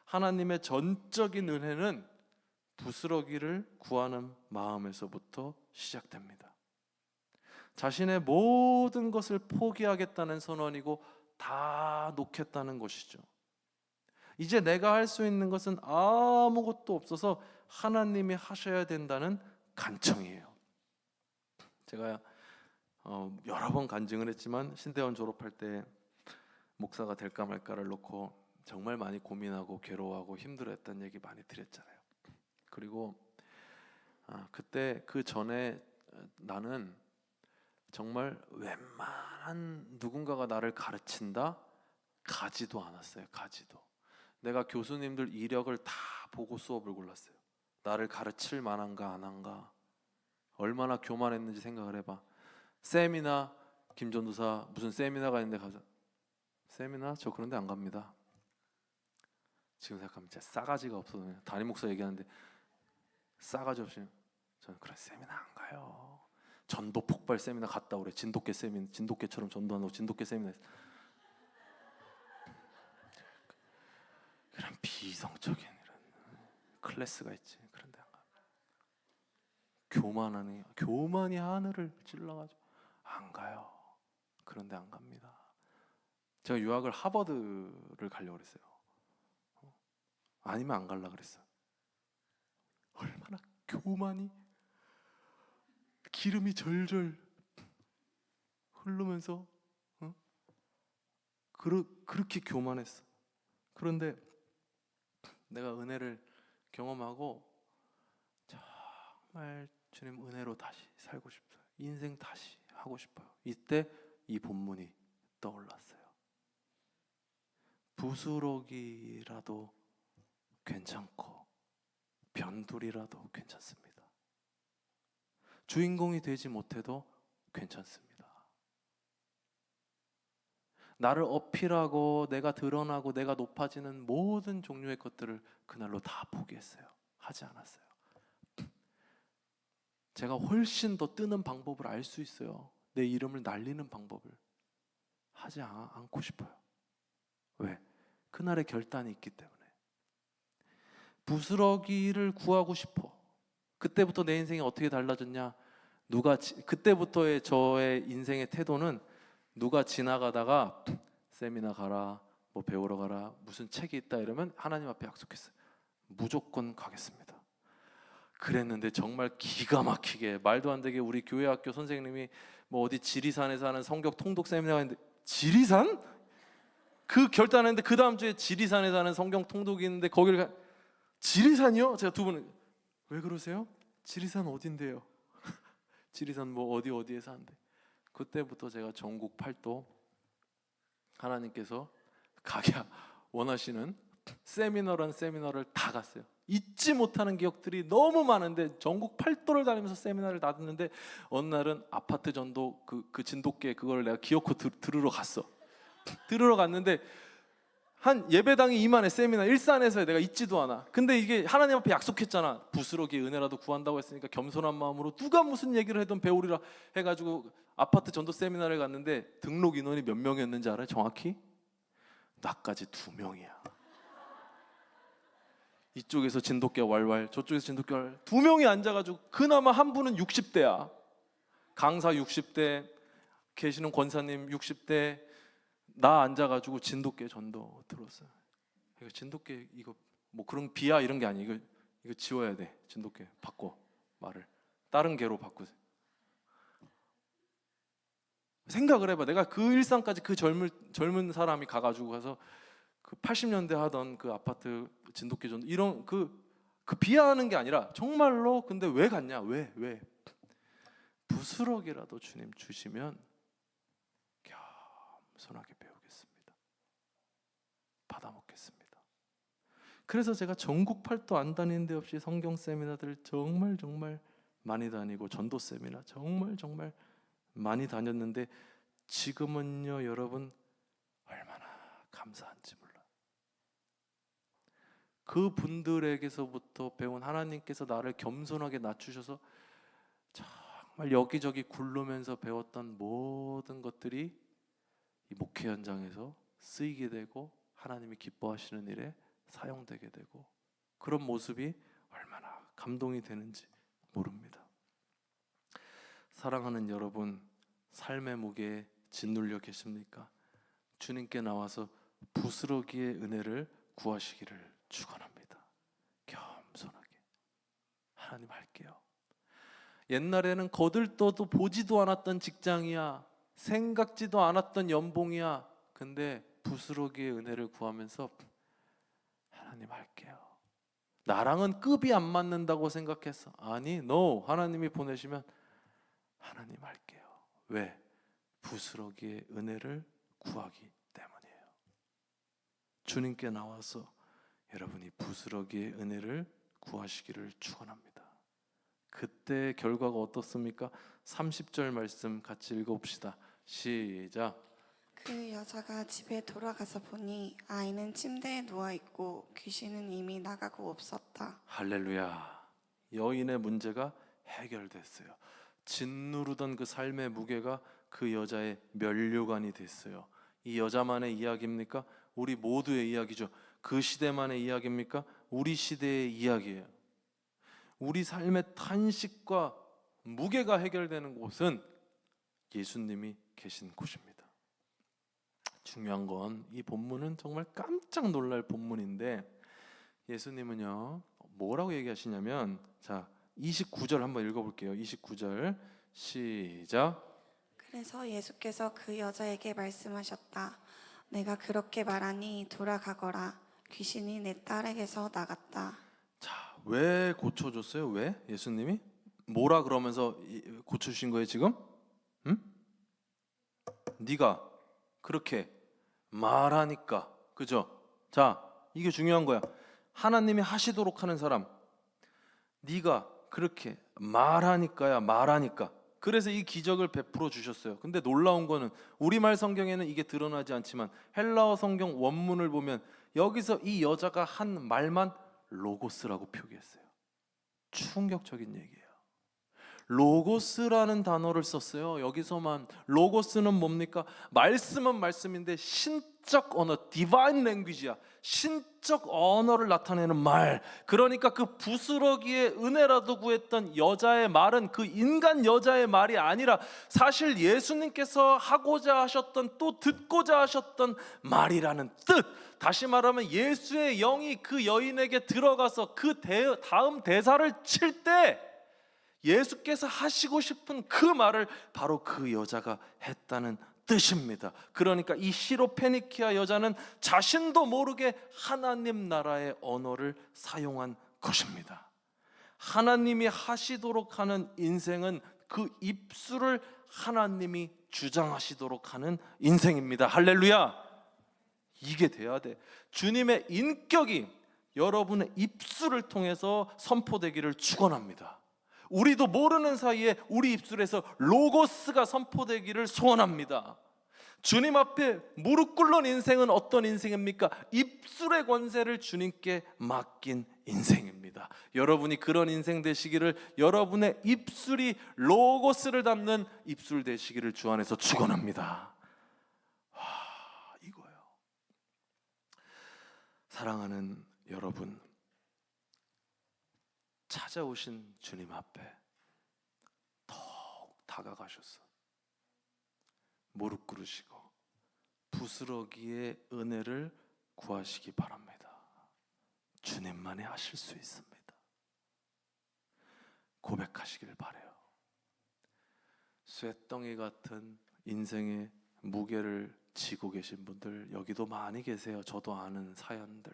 하나님의 전적인 은혜는 부스러기를 구하는 마음에서부터 시작됩니다. 자신의 모든 것을 포기하겠다는 선언이고 다 놓겠다는 것이죠. 이제 내가 할 수 있는 것은 아무것도 없어서 하나님이 하셔야 된다는 간청이에요. 제가 여러 번 간증을 했지만 신대원 졸업할 때 목사가 될까 말까를 놓고 정말 많이 고민하고 괴로워하고 힘들어했다는 얘기 많이 드렸잖아요. 그리고 그때 그 전에 나는 정말 웬만한 누군가가 나를 가르친다 가지도 않았어요. 가지도. 내가 교수님들 이력을 다 보고 수업을 골랐어요. 나를 가르칠 만한가 안 한가, 얼마나 교만했는지 생각을 해봐. 세미나 김전도사 무슨 세미나가 있는데 가서 세미나 저 그런데 안 갑니다. 지금 생각하면 진짜 싸가지가 없어서 담임 목사 얘기하는데 싸가지 없이 저는 그래 세미나 안 가요. 전도 폭발 세미나 갔다 오래. 진돗개 세미나, 진돗개처럼 전도하는 진돗개 세미나. 그런 비이성적인 이런 클래스가 있지. 그런데 안 가. 교만이 하늘을 찔러가지고 안 가요. 그런데 안 갑니다. 제가 유학을 하버드를 가려고 그랬어요. 아니면 안 갈라 그랬어요. 얼마나 교만이 기름이 절절 흐르면서 그렇게 교만했어. 그런데 내가 은혜를 경험하고 정말 주님 은혜로 다시 살고 싶어요. 인생 다시 하고 싶어요. 이때 이 본문이 떠올랐어요. 부스러기라도 괜찮고 변두리라도 괜찮습니다. 주인공이 되지 못해도 괜찮습니다. 나를 어필하고 내가 드러나고 내가 높아지는 모든 종류의 것들을 그날로 다 포기했어요. 하지 않았어요. 제가 훨씬 더 뜨는 방법을 알 수 있어요. 내 이름을 날리는 방법을 하지 않고 싶어요. 왜? 그날의 결단이 있기 때문에. 부스러기를 구하고 싶어. 그때부터 내 인생이 어떻게 달라졌냐? 그때부터의 저의 인생의 태도는 누가 지나가다가 세미나 가라, 뭐 배우러 가라, 무슨 책이 있다 이러면 하나님 앞에 약속했어요. 무조건 가겠습니다. 그랬는데 정말 기가 막히게 말도 안 되게 우리 교회 학교 선생님이 뭐 어디 지리산에서 하는 성경 통독 세미나가 있는데 지리산? 그 결단했는데 그 다음 주에 지리산에서 하는 성경 통독이 있는데 거기를 지리산이요? 제가 두 분은 왜 그러세요? 지리산 어딘데요? 지리산 뭐 어디에서 한대. 그때부터 제가 전국 팔도 하나님께서 가게 원하시는 세미나라는 세미나를 다 갔어요. 잊지 못하는 기억들이 너무 많은데 전국 팔도를 다니면서 세미나를 다 듣는데 어느 날은 아파트 전도 그 진돗개 그걸 내가 기어코 들으러 갔어. 들으러 갔는데 한 예배당이 이만해. 세미나 일산에서 내가 잊지도 않아. 근데 이게 하나님 앞에 약속했잖아. 부스러기 은혜라도 구한다고 했으니까 겸손한 마음으로 누가 무슨 얘기를 해도 배우리라 해가지고 아파트 전도 세미나를 갔는데 등록 인원이 몇 명이었는지 알아요? 정확히? 나까지 2명이야. 이쪽에서 진돗개 왈왈 저쪽에서 진돗개 왈왈 2명이 앉아가지고 그나마 한 분은 60대야. 강사 60대 계시는 권사님 60대 나 앉아가지고 진돗개 전도 들었어요. 이거 진돗개 이거 뭐 그런 비하 이런 게 아니에요. 이거 지워야 돼. 진돗개 바꿔 말을 다른 개로 바꾸세요. 생각을 해봐. 내가 그 일산까지 그 젊은 사람이 가가지고 가서 그 80년대 하던 그 아파트 진돗개 전도 이런 그 비하하는 게 아니라 정말로 근데 왜 갔냐? 왜? 부스러기라도 주님 주시면 겸손하게 배우겠습니다. 받아먹겠습니다. 그래서 제가 전국 팔도 안 다니는 데 없이 성경 세미나들 정말 많이 다니고 전도 세미나 정말 많이 다녔는데 지금은요 여러분 얼마나 감사한지 몰라요. 그 분들에게서부터 배운 하나님께서 나를 겸손하게 낮추셔서 정말 여기저기 굴르면서 배웠던 모든 것들이 이 목회 현장에서 쓰이게 되고 하나님이 기뻐하시는 일에 사용되게 되고, 그런 모습이 얼마나 감동이 되는지 모릅니다. 사랑하는 여러분, 삶의 무게에 짓눌려 계십니까? 주님께 나와서 부스러기의 은혜를 구하시기를 축원합니다. 겸손하게 하나님 할게요. 옛날에는 거들떠도 보지도 않았던 직장이야, 생각지도 않았던 연봉이야. 근데 부스러기의 은혜를 구하면서 하나님 할게요. 나랑은 급이 안 맞는다고 생각했어. 아니, no. 하나님이 보내시면 하나님 할게요. 왜? 부스러기의 은혜를 구하기 때문이에요. 주님께 나와서 여러분이 부스러기의 은혜를 구하시기를 축원합니다. 그때 결과가 어떻습니까? 30절 말씀 같이 읽어봅시다. 시작. 그 여자가 집에 돌아가서 보니 아이는 침대에 누워있고 귀신은 이미 나가고 없었다. 할렐루야. 여인의 문제가 해결됐어요. 짓누르던 그 삶의 무게가 그 여자의 면류관이 됐어요. 이 여자만의 이야기입니까? 우리 모두의 이야기죠. 그 시대만의 이야기입니까? 우리 시대의 이야기예요. 우리 삶의 탄식과 무게가 해결되는 곳은 예수님이 계신 곳입니다. 중요한 건 이 본문은 정말 깜짝 놀랄 본문인데, 예수님은요 뭐라고 얘기하시냐면, 자 29절 한번 읽어볼게요. 29절 시작. 그래서 예수께서 그 여자에게 말씀하셨다. 내가 그렇게 말하니 돌아가거라. 귀신이 내 딸에게서 나갔다. 자, 왜 고쳐줬어요? 왜? 예수님이 뭐라 그러면서 고쳐주신 거예요 지금? 응? 네가 그렇게 말하니까, 그죠? 자, 이게 중요한 거야. 하나님이 하시도록 하는 사람, 네가 그렇게 말하니까야, 말하니까. 그래서 이 기적을 베풀어 주셨어요. 근데 놀라운 거는 우리말 성경에는 이게 드러나지 않지만 헬라어 성경 원문을 보면 여기서 이 여자가 한 말만 로고스라고 표기했어요. 충격적인 얘기예요. 로고스라는 단어를 썼어요. 여기서만. 로고스는 뭡니까? 말씀은 말씀인데 신적 언어, 디바인 랭귀지야. 신적 언어를 나타내는 말. 그러니까 그 부스러기의 은혜라도 구했던 여자의 말은 그 인간 여자의 말이 아니라 사실 예수님께서 하고자 하셨던, 또 듣고자 하셨던 말이라는 뜻. 다시 말하면 예수의 영이 그 여인에게 들어가서 그 다음 대사를 칠 때 예수께서 하시고 싶은 그 말을 바로 그 여자가 했다는 뜻입니다. 그러니까 이 시로페니키아 여자는 자신도 모르게 하나님 나라의 언어를 사용한 것입니다. 하나님이 하시도록 하는 인생은 그 입술을 하나님이 주장하시도록 하는 인생입니다. 할렐루야. 이게 돼야 돼. 주님의 인격이 여러분의 입술을 통해서 선포되기를 축원합니다. 우리도 모르는 사이에 우리 입술에서 로고스가 선포되기를 소원합니다. 주님 앞에 무릎 꿇는 인생은 어떤 인생입니까? 입술의 권세를 주님께 맡긴 인생입니다. 여러분이 그런 인생 되시기를, 여러분의 입술이 로고스를 담는 입술 되시기를 주 안에서 축원합니다. 이거예요. 사랑하는 여러분, 찾아오신 주님 앞에 더욱 다가가셔서 무릎 꿇으시고 부스러기의 은혜를 구하시기 바랍니다. 주님만이 하실 수 있습니다. 고백하시길 바라요. 쇠덩이 같은 인생의 무게를 지고 계신 분들 여기도 많이 계세요. 저도 아는 사연들.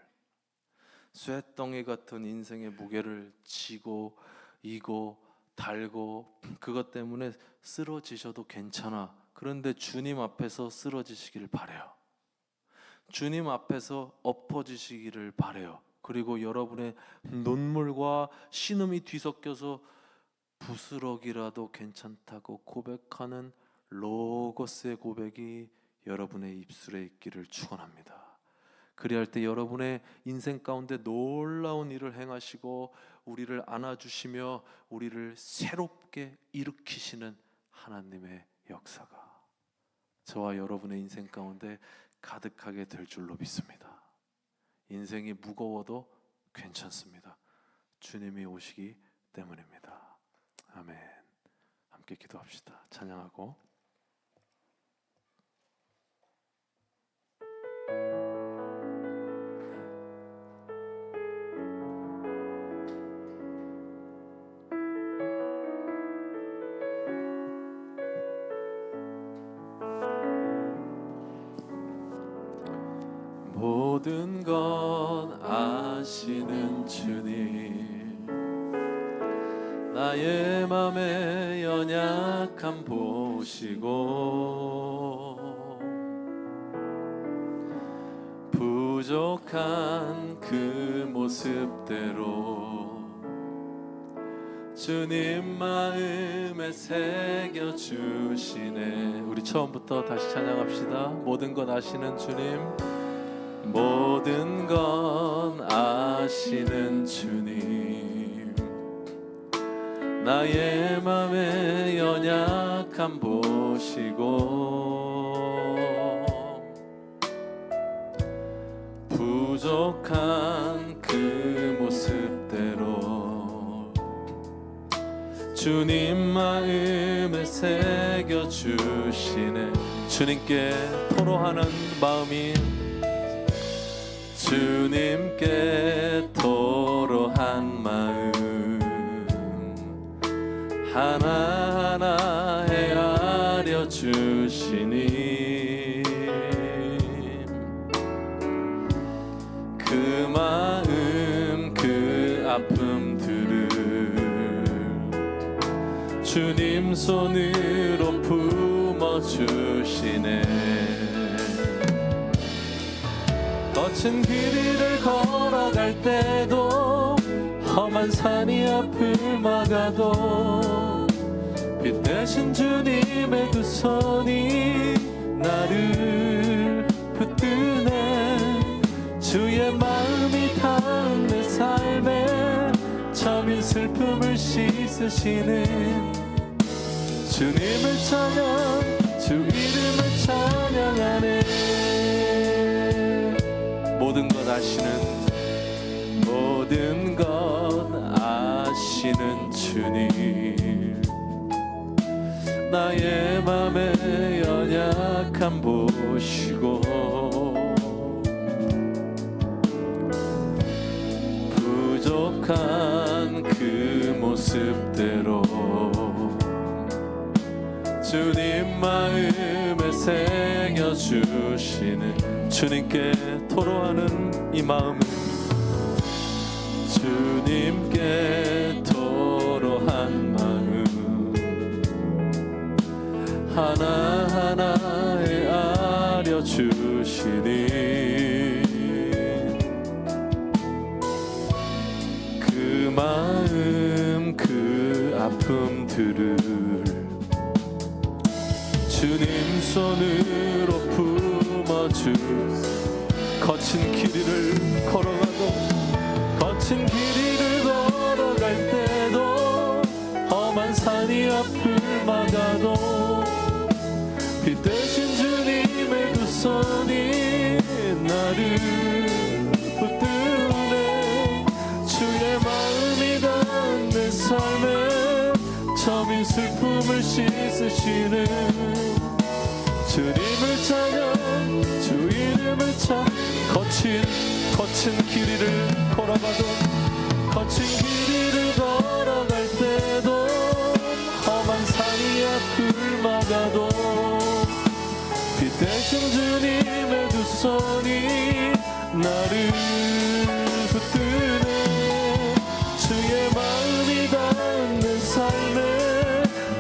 쇠덩이 같은 인생의 무게를 지고 이고 달고 그것 때문에 쓰러지셔도 괜찮아. 그런데 주님 앞에서 쓰러지시길 바라요. 주님 앞에서 엎어지시기를 바라요. 그리고 여러분의 눈물과 신음이 뒤섞여서 부스러기라도 괜찮다고 고백하는 로고스의 고백이 여러분의 입술에 있기를 축원합니다. 그리할 때 여러분의 인생 가운데 놀라운 일을 행하시고 우리를 안아주시며 우리를 새롭게 일으키시는 하나님의 역사가 저와 여러분의 인생 가운데 가득하게 될 줄로 믿습니다. 인생이 무거워도 괜찮습니다. 주님이 오시기 때문입니다. 아멘. 함께 기도합시다. 찬양하고 모든 것 아시는 주님, 나의 맘의 연약함 보시고 부족한 그 모습대로 주님 마음에 새겨주시네. 우리 처음부터 다시 찬양합시다. 모든 것 아시는 주님, 모든 건 아시는 주님, 나의 맘의 연약함 보시고 부족한 그 모습대로 주님 마음에 새겨주시네. 주님께 토로하는 마음이 주님께 토로한 마음 하나하나 헤아려 주시니 그 마음 그 아픔들을 주님 손으로 품어주시네. 거친 길 위를 걸어갈 때도 험한 산이 앞을 막아도 빛 대신 주님의 두 손이 나를 붙드네. 주의 마음이 닿은 내 삶에 점인 슬픔을 씻으시는 주님을 찬양, 주 이름을 찬양하네. 모든 것 아시는, 모든 것 아시는 주님, 나의 맘의 연약함 보시고 부족한 그 모습대로 주님 마음에 새겨주시는 주님께 토로하는 이 마음을 주님께 토로한 마음 하나하나 헤아려 주시니 그 마음 그 아픔들을 주님 손으로 품어주. 거친 길 위를 걸어가도 거친 길 위를 걸어갈 때도 험한 산이 앞을 막아도 빛 대신 주님의 두 손이 나를 붙드네. 주의 마음이 닿은 내 삶에 점인 슬픔을 씻으시는 주님을 찬양, 주 이름을 찬양. 거친 길 위를 걸어가도 거친 길 위를 걸어갈 때도 험한 산이 앞을 막아도 빛 대신 주님의 두 손이 나를 붙드네. 주의 마음이 닿은 내 삶에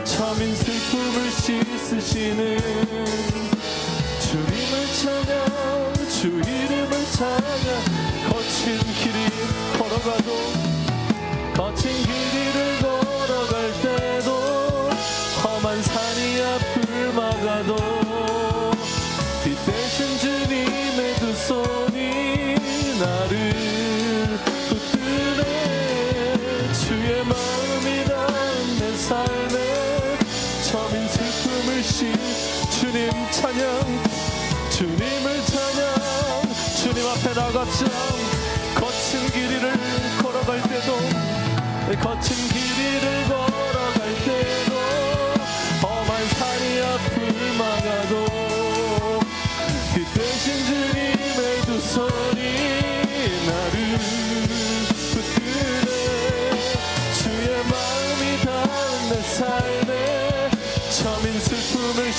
점인 슬픔을 씻으시는 주님을 찬양, 주 이름을 찬양. 거친 길이 걸어가도 거친 길 위를 걸어갈 때도 험한 산이 앞을 막아도 빛 대신 주님의 두 손이 아가처럼 거친 길이를 걸어갈 때도 거친 길이를 걸어갈 때도 험한 산이 앞을 막아도 그 대신 주님의 두 손이 나를 붙드네. 주의 마음이 닿은 내 삶에 처음인 슬픔을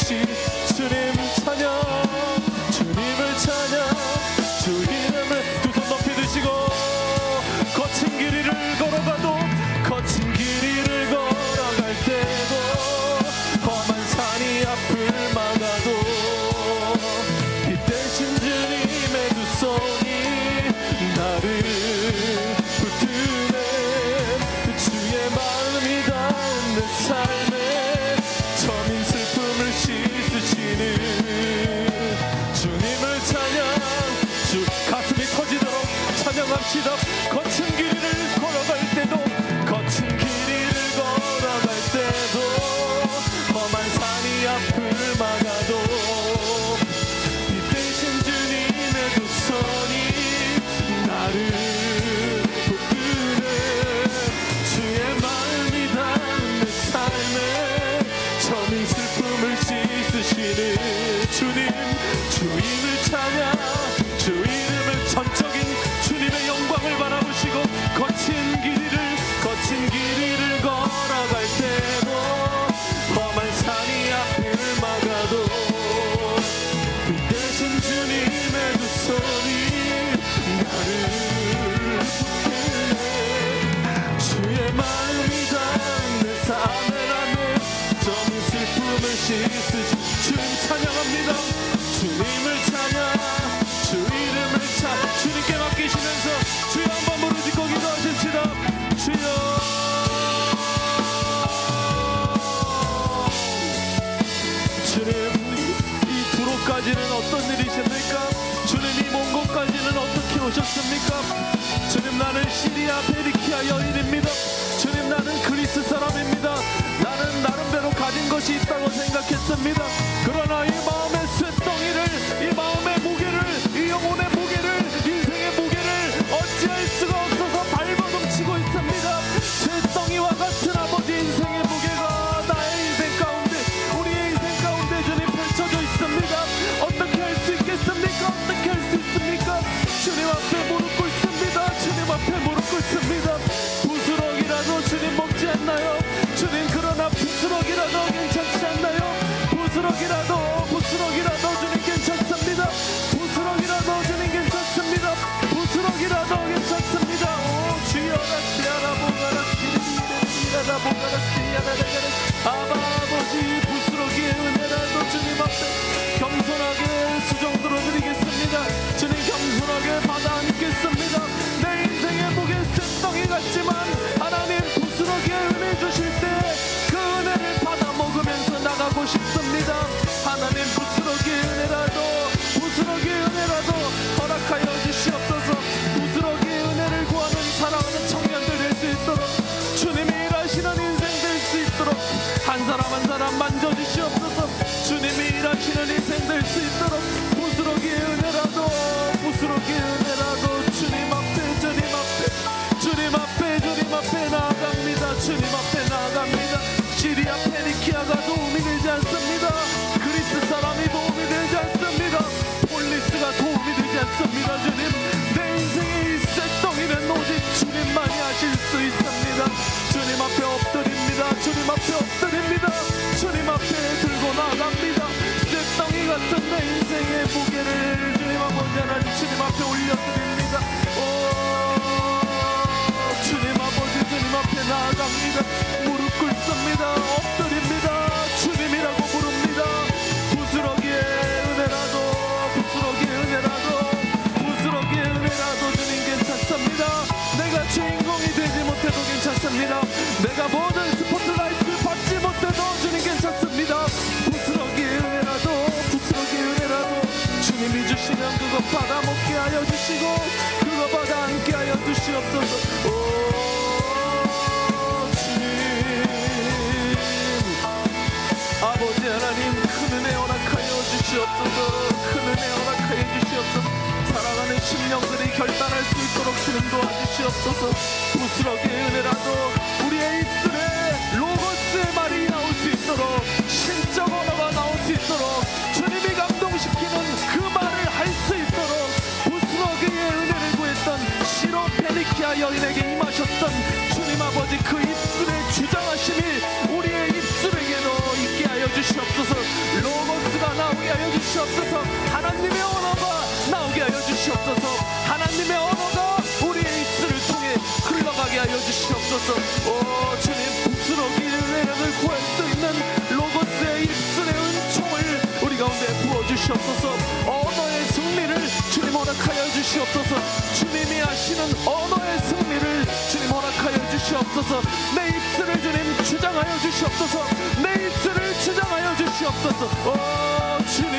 주님 찬양, 주님을 찬양, 주 이름을 두 손 높이 드시고 거친 길이를 걸어가도 거친 길이를 걸어갈 때도 험한 산이 앞을 막아도 이 대신 주님의 두 손이 나를 붙드네. 주의 마음이 닿은 내 삶에 처음인 슬픔을 씻으시는 주님을 찬양, 주 가슴이 터지도록 찬양합시다. 거친 길이를 걸어갈 때도 거친 길이를 걸어갈 때도 험한 산이 앞을 막아도 이 대신 주님의 두 손이 나를 붙드네. 주의 마음이 닿은 내 삶에 처음인 슬픔을 씻으시는 주님을 찬양, 주 이름을 전적인 주님의 영광을 바라보시고 거친 길이를 걸어갈 때도 험한 산이 앞을 막아도 그 대신 주님의 두 손이 나를 붙드네. 주의 마음이 닿은 내 삶에 나는 처음인 슬픔을 씻으시. 주님 찬양합니다. 주님을 찬양, 주 이름을 주님께 맡기시면서 주여 한번 무릎 짓고 기도하십시다. 주여, 주님, 이 두로까지는 어떤 일이십니까? 주님, 이 먼 곳까지는 어떻게 오셨습니까? 주님, 나는 시리아 페리키아 여인입니다. 주님, 나는 그리스 사람입니다. 나는 나름대로 가진 것이 있다고 생각했습니다. 그러나 이 마음의 쇳덩이를, 이 마음의 무게를, 이 영혼의 무게를, 인생의 무게를 어찌할 수가 없어서 발버둥치고 있습니다. 쇳덩이와 같은 아버지 인생의 무게가 나의 인생 가운데, 우리의 인생 가운데 주님 펼쳐져 있습니다. 어떻게 할 수 있겠습니까? 어떻게 할 수 있습니까? 주님 앞에 무릎 꿇습니다. 주님 앞에 무릎 꿇습니다. 부스럭이라도 주님 먹지 않나요? 주님, 그러나 부스럭이라도 괜찮지 않나요? 부스럭이라도 주님 괜찮습니다. 부스럭이라도 주님 괜찮습니다. 부스럭이라도 괜찮습니다. 오 주여라 시야라 보가라 시리라 보가라 시야라 아버지, 부스럭이의 은혜라도 주님 앞에 겸손하게 수정 들어드리겠습니다. 주님, 겸손하게 받아 안겠습니다. 내 인생의 무게 쇳덩이 같지만 하나님 부스럭이의 은혜 주실 때 그 은혜를 받아 먹으면서 나가고 싶습니다. 하나님, 부스럭이의 은혜라도 허락하여 주시옵소서. 부스럭이의 은혜를 구하는 사랑하는 청년들 될 수 있도록, 주님이 일하시는 인생 될 수 있도록 한 사람 한 사람 만져주시옵소서. 주님이 일하시는 인생 될 수 있도록 부스럭이의 은혜라도 주님 앞에 나아갑니다. 주님 앞에 나아갑니다. 시리아 페니키아가 도움이 되지 않습니다. 그리스 사람이 도움이 되지 않습니다. 폴리스가 도움이 되지 않습니다. 주님, 내 인생의 이 쇳덩이는 오직 주님만이 하실 수 있습니다. 주님 앞에 엎드립니다. 주님 앞에 엎드립니다. 주님 앞에 들고 나갑니다. 쇳덩이 같은 내 인생의 무게를 주님 아버지 하나님 주님 앞에 올려드립니다. 주님 아버지, 주님 앞에 나아갑니다. 무릎 꿇습니다. 엎드립니다. 주님이라고 부릅니다. 부스러기의 은혜라도 주님 괜찮습니다. 내가 주인공이 되지 못해도 괜찮습니다. 내가 모든 스포트라이트를 받지 못해도 주님 괜찮습니다. 부스러기의 은혜라도 주님이 주시면 그거 받아 먹게 하여 주시고 그거 받아 안게 하여 주시옵소서. 아버지 하나님, 큰 은혜 허락하여 주시옵소서. 큰 은혜 허락하여 주시옵소서. 사랑하는 모든 심령들이 결단할 수 있도록 주님 도와주시옵소서. 부스러기의 은혜라도 우리의 입술에 로고스의 말이 나올 수 있도록, 신적 언어가 나올 수 있도록, 주님이 감동시키는 그 말을 할 수 있도록 부스러기의 은혜를 구했던 시로 페니키아 여인에게 임하셨던 주님 아버지 그 입술의 주장하심이 우리의 입술에게도 있게 하여 주시옵소서. 로고스가 나오게 하여 주시옵소서. 하나님의 언어가 나오게 하여 주시옵소서. 하나님의 언어가 우리의 입술을 통해 흘러가게 하여 주시옵소서. 오 주님, 부스러기의 은혜를 구할 수 있는 로고스의 입술의 은총을 우리 가운데 부어주시옵소서. 언어의 승리를 주님 허락하여 주시옵소서. 주님이 하시는 언어의 승리를 주님 허락하여 주시옵소서. 내 입술을 주님 주장하여 주시옵소서. 내 입술을 주장하여 주시옵소서. 오 주님,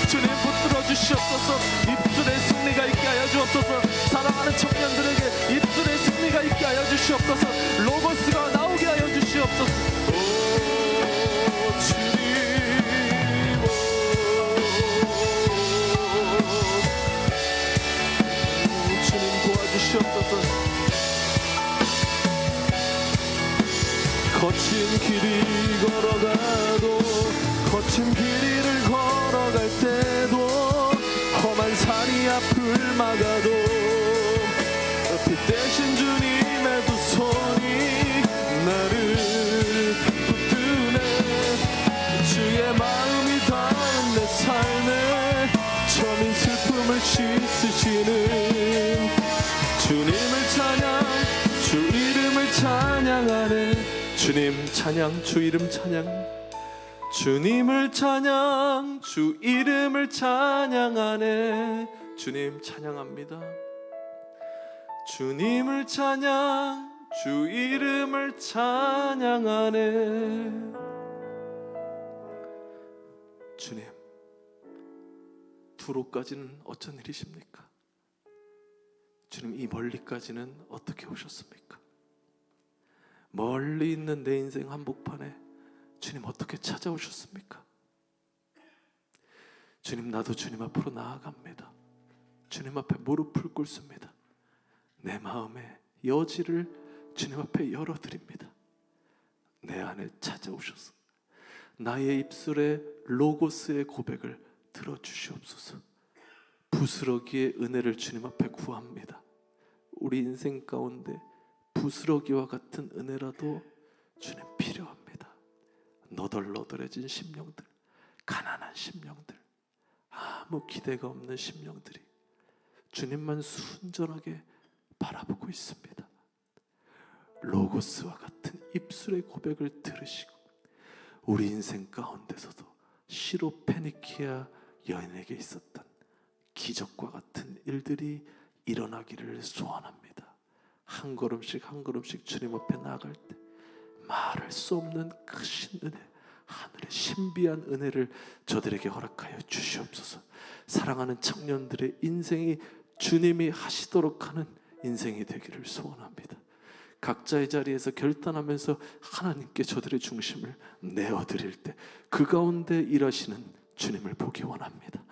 주님 붙들어 주시옵소서. 입술의 승리가 있게 하여 주옵소서. 사랑하는 청년들에게 입술의 승리가 있게 하여 주시옵소서. 로고스가 나오게 하여 주시옵소서. 오 주님, 주님 도와주시옵소서. 거친 길이 걸어가도, 거친 길이를 걸어갈 때도, 험한 산이 앞을 막아도 빛 대신 주님의 두 손이 나를 붙드네. 주의 마음이 닿은 내 삶에 처민 슬픔을 씻으시는 주님을 찬양, 주 이름을 찬양하네. 주님 찬양, 주 이름 찬양, 주님을 찬양, 주 이름을 찬양하네. 주님 찬양합니다. 주님을 찬양, 주 이름을 찬양하네. 주님, 두로까지는 어쩐 일이십니까? 주님, 이 멀리까지는 어떻게 오셨습니까? 멀리 있는 내 인생 한복판에 주님 어떻게 찾아오셨습니까? 주님, 나도 주님 앞으로 나아갑니다. 주님 앞에 무릎을 꿇습니다. 내 마음의 여지를 주님 앞에 열어드립니다. 내 안에 찾아오셔서 나의 입술에 로고스의 고백을 들어주시옵소서. 부스러기의 은혜를 주님 앞에 구합니다. 우리 인생 가운데 부스러기와 같은 은혜라도 주님 필요합니다. 너덜너덜해진 심령들, 가난한 심령들, 아무 기대가 없는 심령들이 주님만 순전하게 바라보고 있습니다. 로고스와 같은 입술의 고백을 들으시고 우리 인생 가운데서도 시로 페니키아 여인에게 있었던 기적과 같은 일들이 일어나기를 소원합니다. 한 걸음씩 한 걸음씩 주님 앞에 나아갈 때 말할 수 없는 크신 은혜, 하늘의 신비한 은혜를 저들에게 허락하여 주시옵소서. 사랑하는 청년들의 인생이 주님이 하시도록 하는 인생이 되기를 소원합니다. 각자의 자리에서 결단하면서 하나님께 저들의 중심을 내어드릴 때 그 가운데 일하시는 주님을 보기 원합니다.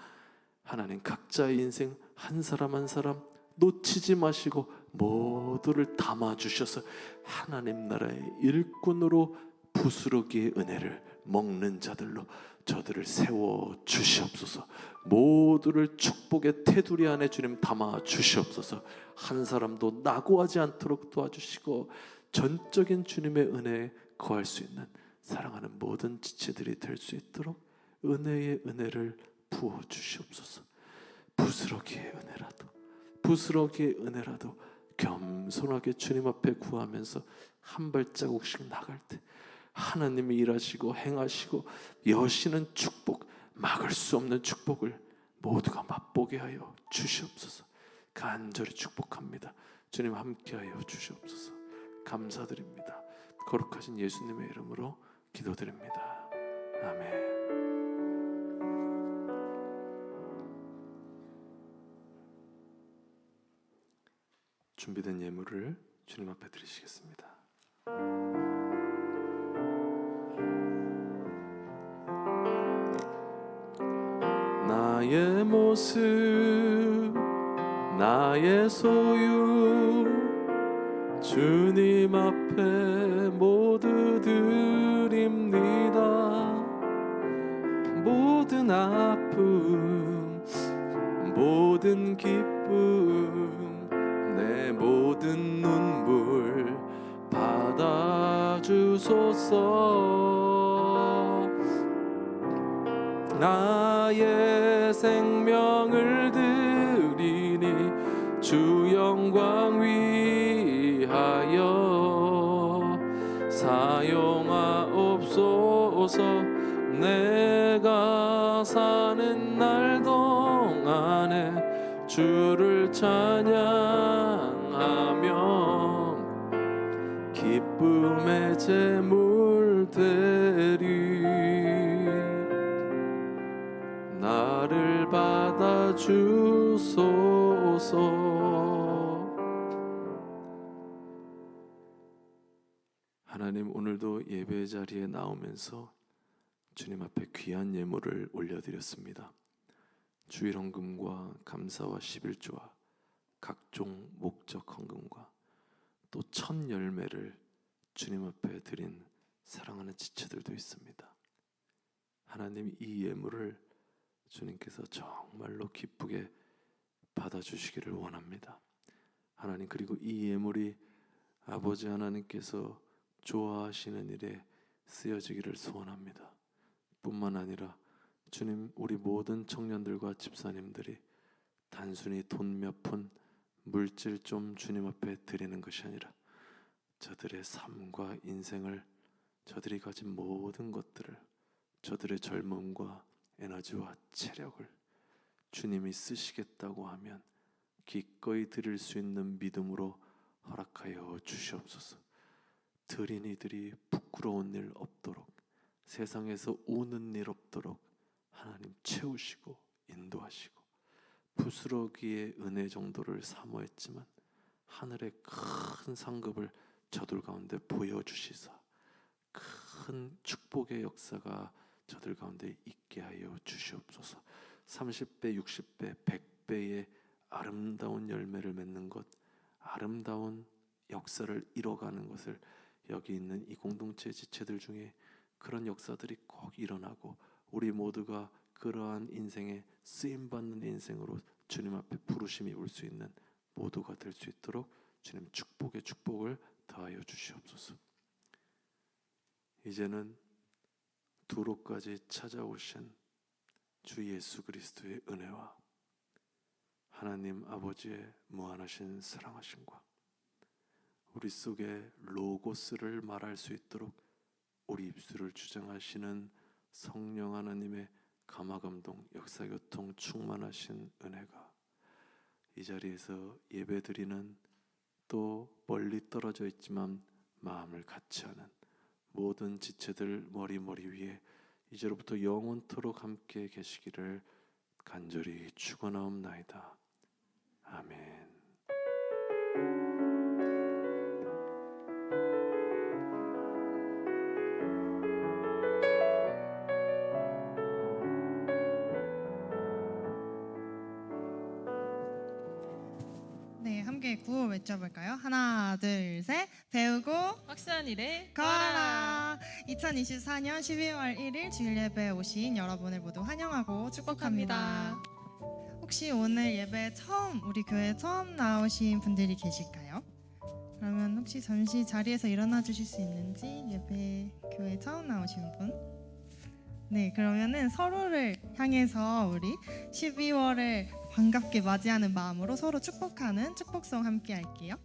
하나님, 각자의 인생 한 사람 한 사람 놓치지 마시고 모두를 담아주셔서 하나님 나라의 일꾼으로 부스러기의 은혜를 먹는 자들로 저들을 세워 주시옵소서. 모두를 축복의 테두리 안에 주님 담아 주시옵소서. 한 사람도 낙오하지 않도록 도와주시고 전적인 주님의 은혜에 거할 수 있는 사랑하는 모든 지체들이 될 수 있도록 은혜의 은혜를 부어 주시옵소서. 부스러기의 은혜라도, 부스러기의 은혜라도 겸손하게 주님 앞에 구하면서 한 발자국씩 나갈 때 하나님이 일하시고 행하시고 여시는 축복, 막을 수 없는 축복을 모두가 맛보게 하여 주시옵소서. 간절히 축복합니다. 주님 함께하여 주시옵소서. 감사드립니다. 거룩하신 예수님의 이름으로 기도드립니다. 아멘. 준비된 예물을 주님 앞에 드리시겠습니다. 나의 모습 나의 소유 주님 앞에 모두 드립니다. 모든 아픔 모든 기쁨 내 모든 눈물 받아주소서. 나의 생명을 드리니 주 영광 위하여 사용하옵소서. 내가 사는 날 동안에 주를 찬양하며 기쁨의 제물 되리. 나를 받아주소서. 하나님, 오늘도 예배 자리에 나오면서 주님 앞에 귀한 예물을 올려드렸습니다. 주일 헌금과 감사와 11조와 각종 목적 헌금과 또 첫 열매를 주님 앞에 드린 사랑하는 지체들도 있습니다. 하나님, 이 예물을 주님께서 정말로 기쁘게 받아주시기를 원합니다. 하나님, 그리고 이 예물이 아버지 하나님께서 좋아하시는 일에 쓰여지기를 소원합니다. 뿐만 아니라 주님, 우리 모든 청년들과 집사님들이 단순히 돈 몇 푼, 물질 좀 주님 앞에 드리는 것이 아니라 저들의 삶과 인생을, 저들이 가진 모든 것들을, 저들의 젊음과 에너지와 체력을 주님이 쓰시겠다고 하면 기꺼이 드릴 수 있는 믿음으로 허락하여 주시옵소서. 드린 이들이 부끄러운 일 없도록, 세상에서 우는 일 없도록 하나님 채우시고 인도하시고, 부스러기의 은혜 정도를 사모했지만 하늘의 큰 상급을 저들 가운데 보여주시사 큰 축복의 역사가 저들 가운데 있게 하여 주시옵소서. 30배, 60배, 100배의 아름다운 열매를 맺는 것, 아름다운 역사를 이뤄가는 것을 여기 있는 이 공동체 지체들 중에 그런 역사들이 꼭 일어나고 우리 모두가 그러한 인생에 쓰임받는 인생으로 주님 앞에 부르심이 올 수 있는 모두가 될 수 있도록 주님 축복의 축복을 더하여 주시옵소서. 이제는 두로까지 찾아오신 주 예수 그리스도의 은혜와 하나님 아버지의 무한하신 사랑하심과 우리 속에 로고스를 말할 수 있도록 우리 입술을 주장하시는 성령 하나님의 감화감동 역사교통 충만하신 은혜가 이 자리에서 예배드리는 또 멀리 떨어져 있지만 마음을 같이 하는 모든 지체들 머리 위에 이제로부터 영원토록 함께 계시기를 간절히 축원하옵나이다. 아멘. 네, 함께 구호 외쳐볼까요? 하나, 둘, 셋. 배우고 확실한 일에 거하라. 2024년 12월 1일 주일 예배에 오신 여러분을 모두 환영하고 축복합니다. 혹시 오늘 예배 우리 교회 처음 나오신 분들이 계실까요? 그러면 혹시 잠시 자리에서 일어나 주실 수 있는지, 예배 교회 처음 나오신 분? 네, 그러면은 서로를 향해서 우리 12월을 반갑게 맞이하는 마음으로 서로 축복하는 축복송 함께 할게요.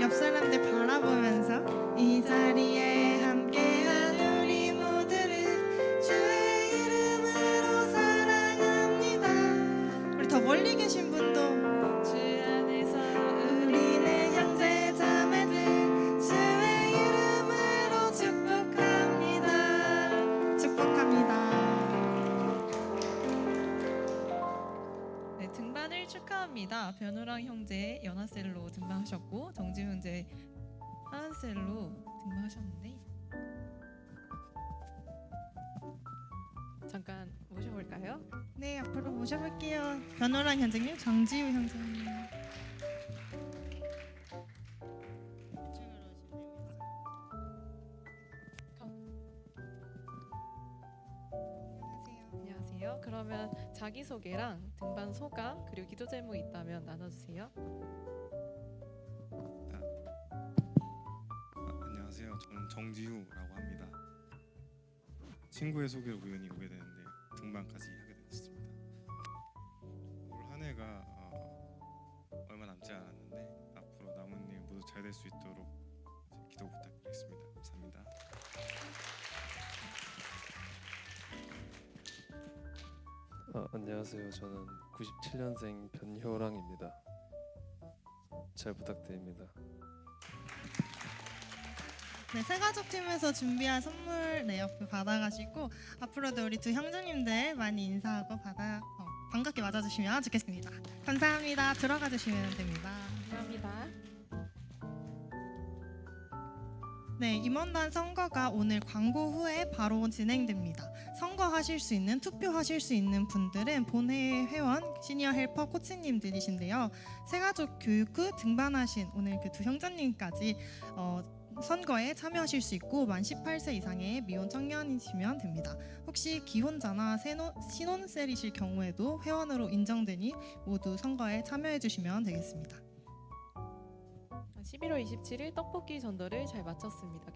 옆 사람들 바라보면서 이 자리에 함께한 우리 모두를 주의 이름으로 사랑합니다. 우리 더 멀리 계신 분도 주 안에서 우리는 형제 자매들 주의 이름으로 축복합니다. 축복합니다. 네, 등반을 축하합니다. 변우랑 형제 연하셀로 등반하셨고 정지훈 형제 하은셀로 등반하셨는데 잠깐 모셔볼까요? 네, 앞으로 모셔볼게요. 변호란 현장님, 정지우 현장님. 안녕하세요. 안녕하세요. 그러면 자기소개랑 등반 소감 그리고 기도 제목 있다면 나눠주세요. 안녕하세요. 저는 정지우라고 합니다. 친구의 소개로 우연히 오게 되는데 등반까지 하게 되었습니다. 올 한 해가 얼마 남지 않았는데 앞으로 남은 일 모두 잘 될 수 있도록 기도 부탁드리겠습니다. 감사합니다. 안녕하세요. 저는 97년생 변효랑입니다. 잘 부탁드립니다. 네, 새가족팀에서 준비한 선물 네, 옆에 받아가시고 앞으로도 우리 두 형제님들 많이 인사하고 반갑게 맞아주시면 좋겠습니다. 감사합니다. 들어가 주시면 됩니다. 감사합니다. 네, 임원단 선거가 오늘 광고 후에 바로 진행됩니다. 선거하실 수 있는, 투표하실 수 있는 분들은 본회 회원, 시니어 헬퍼 코치님들이신데요. 새가족 교육 후 등반하신 오늘 그 두 형제님까지 선거에 참여하실 수 있고 만 18세 이상의 미혼 청년이시면 됩니다. 혹시 기혼자나 신혼셀이실 경우에도 회원으로 인정되니 모두 선거에 참여해 주시면 되겠습니다. 11월 27일 떡볶이 전도를 잘 마쳤습니다.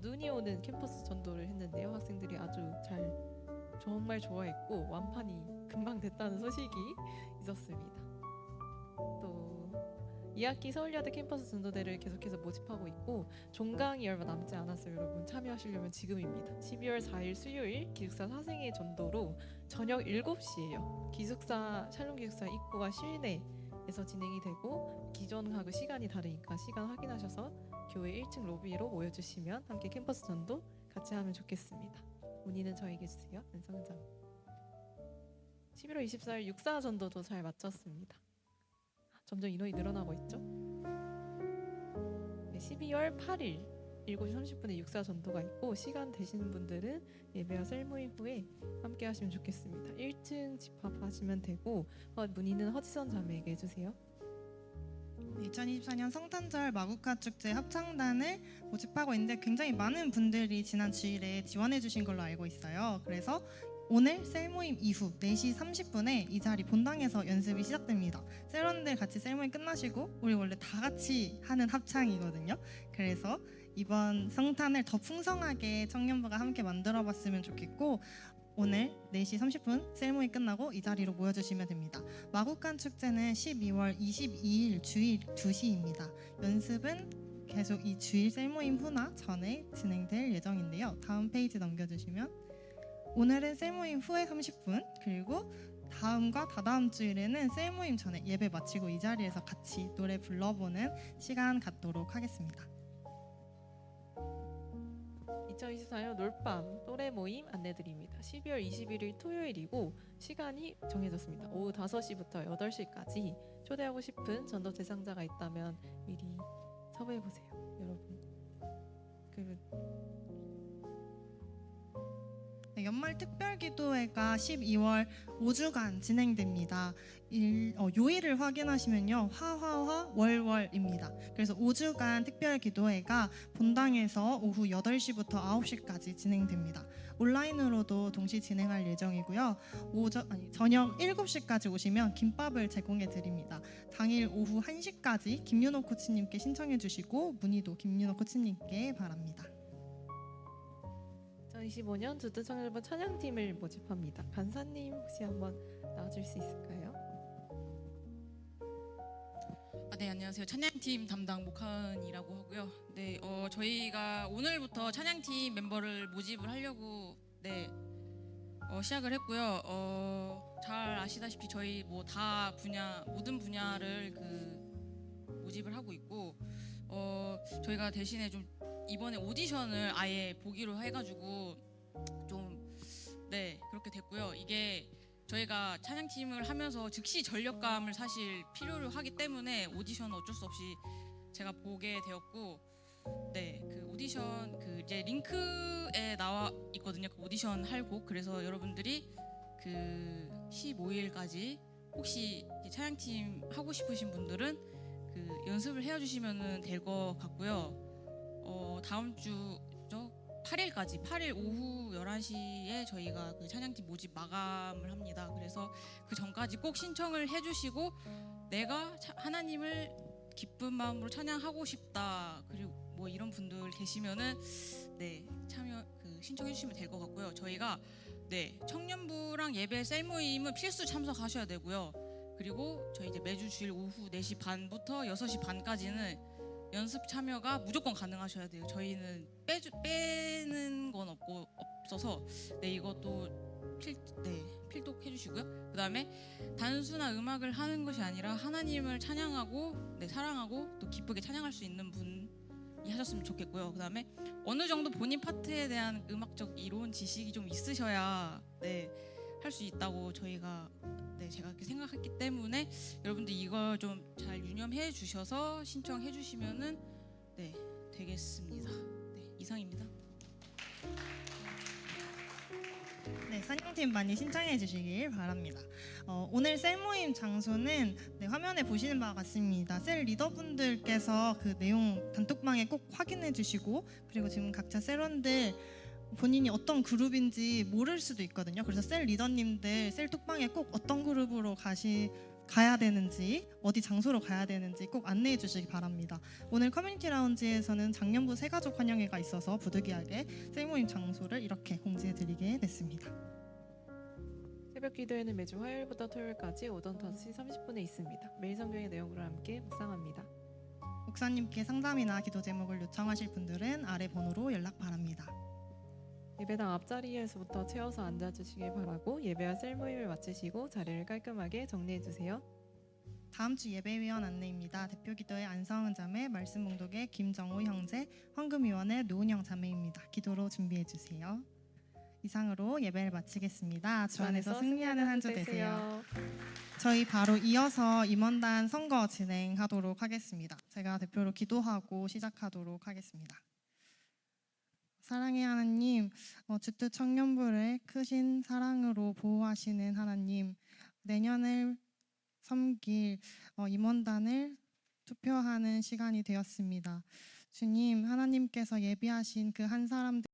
눈이 오는 캠퍼스 전도를 했는데요. 학생들이 아주 정말 좋아했고 완판이 금방 됐다는 소식이 있었습니다. 또 2학기 서울여대 캠퍼스 전도대를 계속해서 모집하고 있고 종강이 얼마 남지 않았어요. 여러분 참여하시려면 지금입니다. 12월 4일 수요일 기숙사 사생회 전도로 저녁 7시예요. 샬롬 기숙사 입구가 실내에서 진행이 되고 기존하고 시간이 다르니까 시간 확인하셔서 교회 1층 로비로 모여주시면 함께 캠퍼스 전도 같이 하면 좋겠습니다. 문의는 저에게 주세요. 은성장. 11월 24일 육사 전도도 잘 마쳤습니다. 점점 인원이 늘어나고 있죠. 네, 12월 8일 7시 30분에 육사 전도가 있고 시간 되시는 분들은 예배와 셀모임 후에 함께 하시면 좋겠습니다. 1층 집합하시면 되고 문의는 허지선 자매에게 해주세요. 2024년 성탄절 마구카 축제 합창단을 모집하고 있는데 굉장히 많은 분들이 지난 주일에 지원해 주신 걸로 알고 있어요. 그래서 오늘 셀모임 이후 4시 30분에 이 자리 본당에서 연습이 시작됩니다. 셀원들 같이 셀모임 끝나시고 우리 원래 다 같이 하는 합창이거든요. 그래서 이번 성탄을 더 풍성하게 청년부가 함께 만들어봤으면 좋겠고 오늘 4시 30분 셀모임 끝나고 이 자리로 모여주시면 됩니다. 마구간 축제는 12월 22일 주일 2시입니다. 연습은 계속 이 주일 셀모임 후나 전에 진행될 예정인데요. 다음 페이지 넘겨주시면 오늘은 셀모임 후에 30분 그리고 다음과 다다음 주일에는 셀모임 전에 예배 마치고 이 자리에서 같이 노래 불러보는 시간 갖도록 하겠습니다. 2024년 놀밤 또래 모임 안내드립니다. 12월 21일 토요일이고 시간이 정해졌습니다. 오후 5시부터 8시까지 초대하고 싶은 전도 대상자가 있다면 미리 섭외해보세요. 여러분. 네, 연말 특별기도회가 12월 5주간 진행됩니다. 요일을 확인하시면요. 화화화 월월입니다. 그래서 5주간 특별기도회가 본당에서 오후 8시부터 9시까지 진행됩니다. 온라인으로도 동시 진행할 예정이고요. 저녁 7시까지 오시면 김밥을 제공해 드립니다. 당일 오후 1시까지 김윤호 코치님께 신청해 주시고 문의도 김윤호 코치님께 바랍니다. 2025년 주도청년부 찬양팀을 모집합니다. 간사님 혹시 한번 나와줄 수 있을까요? 네, 안녕하세요. 찬양팀 담당 목하은이라고 하고요. 네, 저희가 오늘부터 찬양팀 멤버를 모집을 하려고 시작을 했고요. 잘 아시다시피 저희 모든 분야를 모집을 하고 있고 저희가 대신에 좀 이번에 오디션을 아예 보기로 해가지고 그렇게 됐고요. 이게 저희가 찬양팀을 하면서 즉시 전력감을 사실 필요로 하기 때문에 오디션은 어쩔 수 없이 제가 보게 되었고, 네, 그 오디션 그 이제 링크에 나와 있거든요. 그 오디션 할 곡. 그래서 여러분들이 그 15일까지 혹시 이제 찬양팀 하고 싶으신 분들은 그 연습을 해주시면 될 것 같고요. 다음 주죠. 8일까지 8일 오후 11시에 저희가 그 찬양팀 모집 마감을 합니다. 그래서 그 전까지 꼭 신청을 해주시고 내가 하나님을 기쁜 마음으로 찬양하고 싶다. 그리고 뭐 이런 분들 계시면은 네 참여 그 신청해 주시면 될 것 같고요. 저희가 네 청년부랑 예배 셀 모임은 필수 참석하셔야 되고요. 그리고 저희 이제 매주 주일 오후 4시 반부터 6시 반까지는 연습 참여가 무조건 가능하셔야 돼요. 저희는 빼는 건 없어서 네 이것도 필독해 주시고요. 그다음에 단순한 음악을 하는 것이 아니라 하나님을 찬양하고 네 사랑하고 또 기쁘게 찬양할 수 있는 분이 하셨으면 좋겠고요. 그다음에 어느 정도 본인 파트에 대한 음악적 이론 지식이 좀 있으셔야 네 할 수 있다고 저희가 네 제가 그렇게 생각했기 때문에 여러분들 이걸 좀 잘 유념해 주셔서 신청해 주시면은 네 되겠습니다. 네 이상입니다. 네, 찬양팀 많이 신청해 주시길 바랍니다. 오늘 셀 모임 장소는 네, 화면에 보시는 바와 같습니다. 셀 리더분들께서 그 내용 단톡방에 꼭 확인해 주시고 그리고 지금 각자 셀원들 본인이 어떤 그룹인지 모를 수도 있거든요. 그래서 셀 리더님들 셀 톡방에 꼭 어떤 그룹으로 가야 되는지 어디 장소로 가야 되는지 꼭 안내해 주시기 바랍니다. 오늘 커뮤니티 라운지에서는 작년부 새가족 환영회가 있어서 부득이하게 셀 모임 장소를 이렇게 공지해 드리게 됐습니다. 새벽 기도회는 매주 화요일부터 토요일까지 오전 5시 30분에 있습니다. 매일 성경의 내용으로 함께 묵상합니다. 목사님께 상담이나 기도 제목을 요청하실 분들은 아래 번호로 연락 바랍니다. 예배당 앞자리에서부터 채워서 앉아주시길 바라고 예배와 셀 모임을 마치시고 자리를 깔끔하게 정리해주세요. 다음 주 예배위원 안내입니다. 대표기도의 안성은 자매, 말씀 봉독의 김정우 형제, 헌금위원의 노은영 자매입니다. 기도로 준비해주세요. 이상으로 예배를 마치겠습니다. 주 안에서 승리하는 한 주 되세요. 저희 바로 이어서 임원단 선거 진행하도록 하겠습니다. 제가 대표로 기도하고 시작하도록 하겠습니다. 사랑의 하나님, 주트 청년부를 크신 사랑으로 보호하시는 하나님, 내년을 섬길 임원단을 투표하는 시간이 되었습니다. 주님, 하나님께서 예비하신 그 한 사람들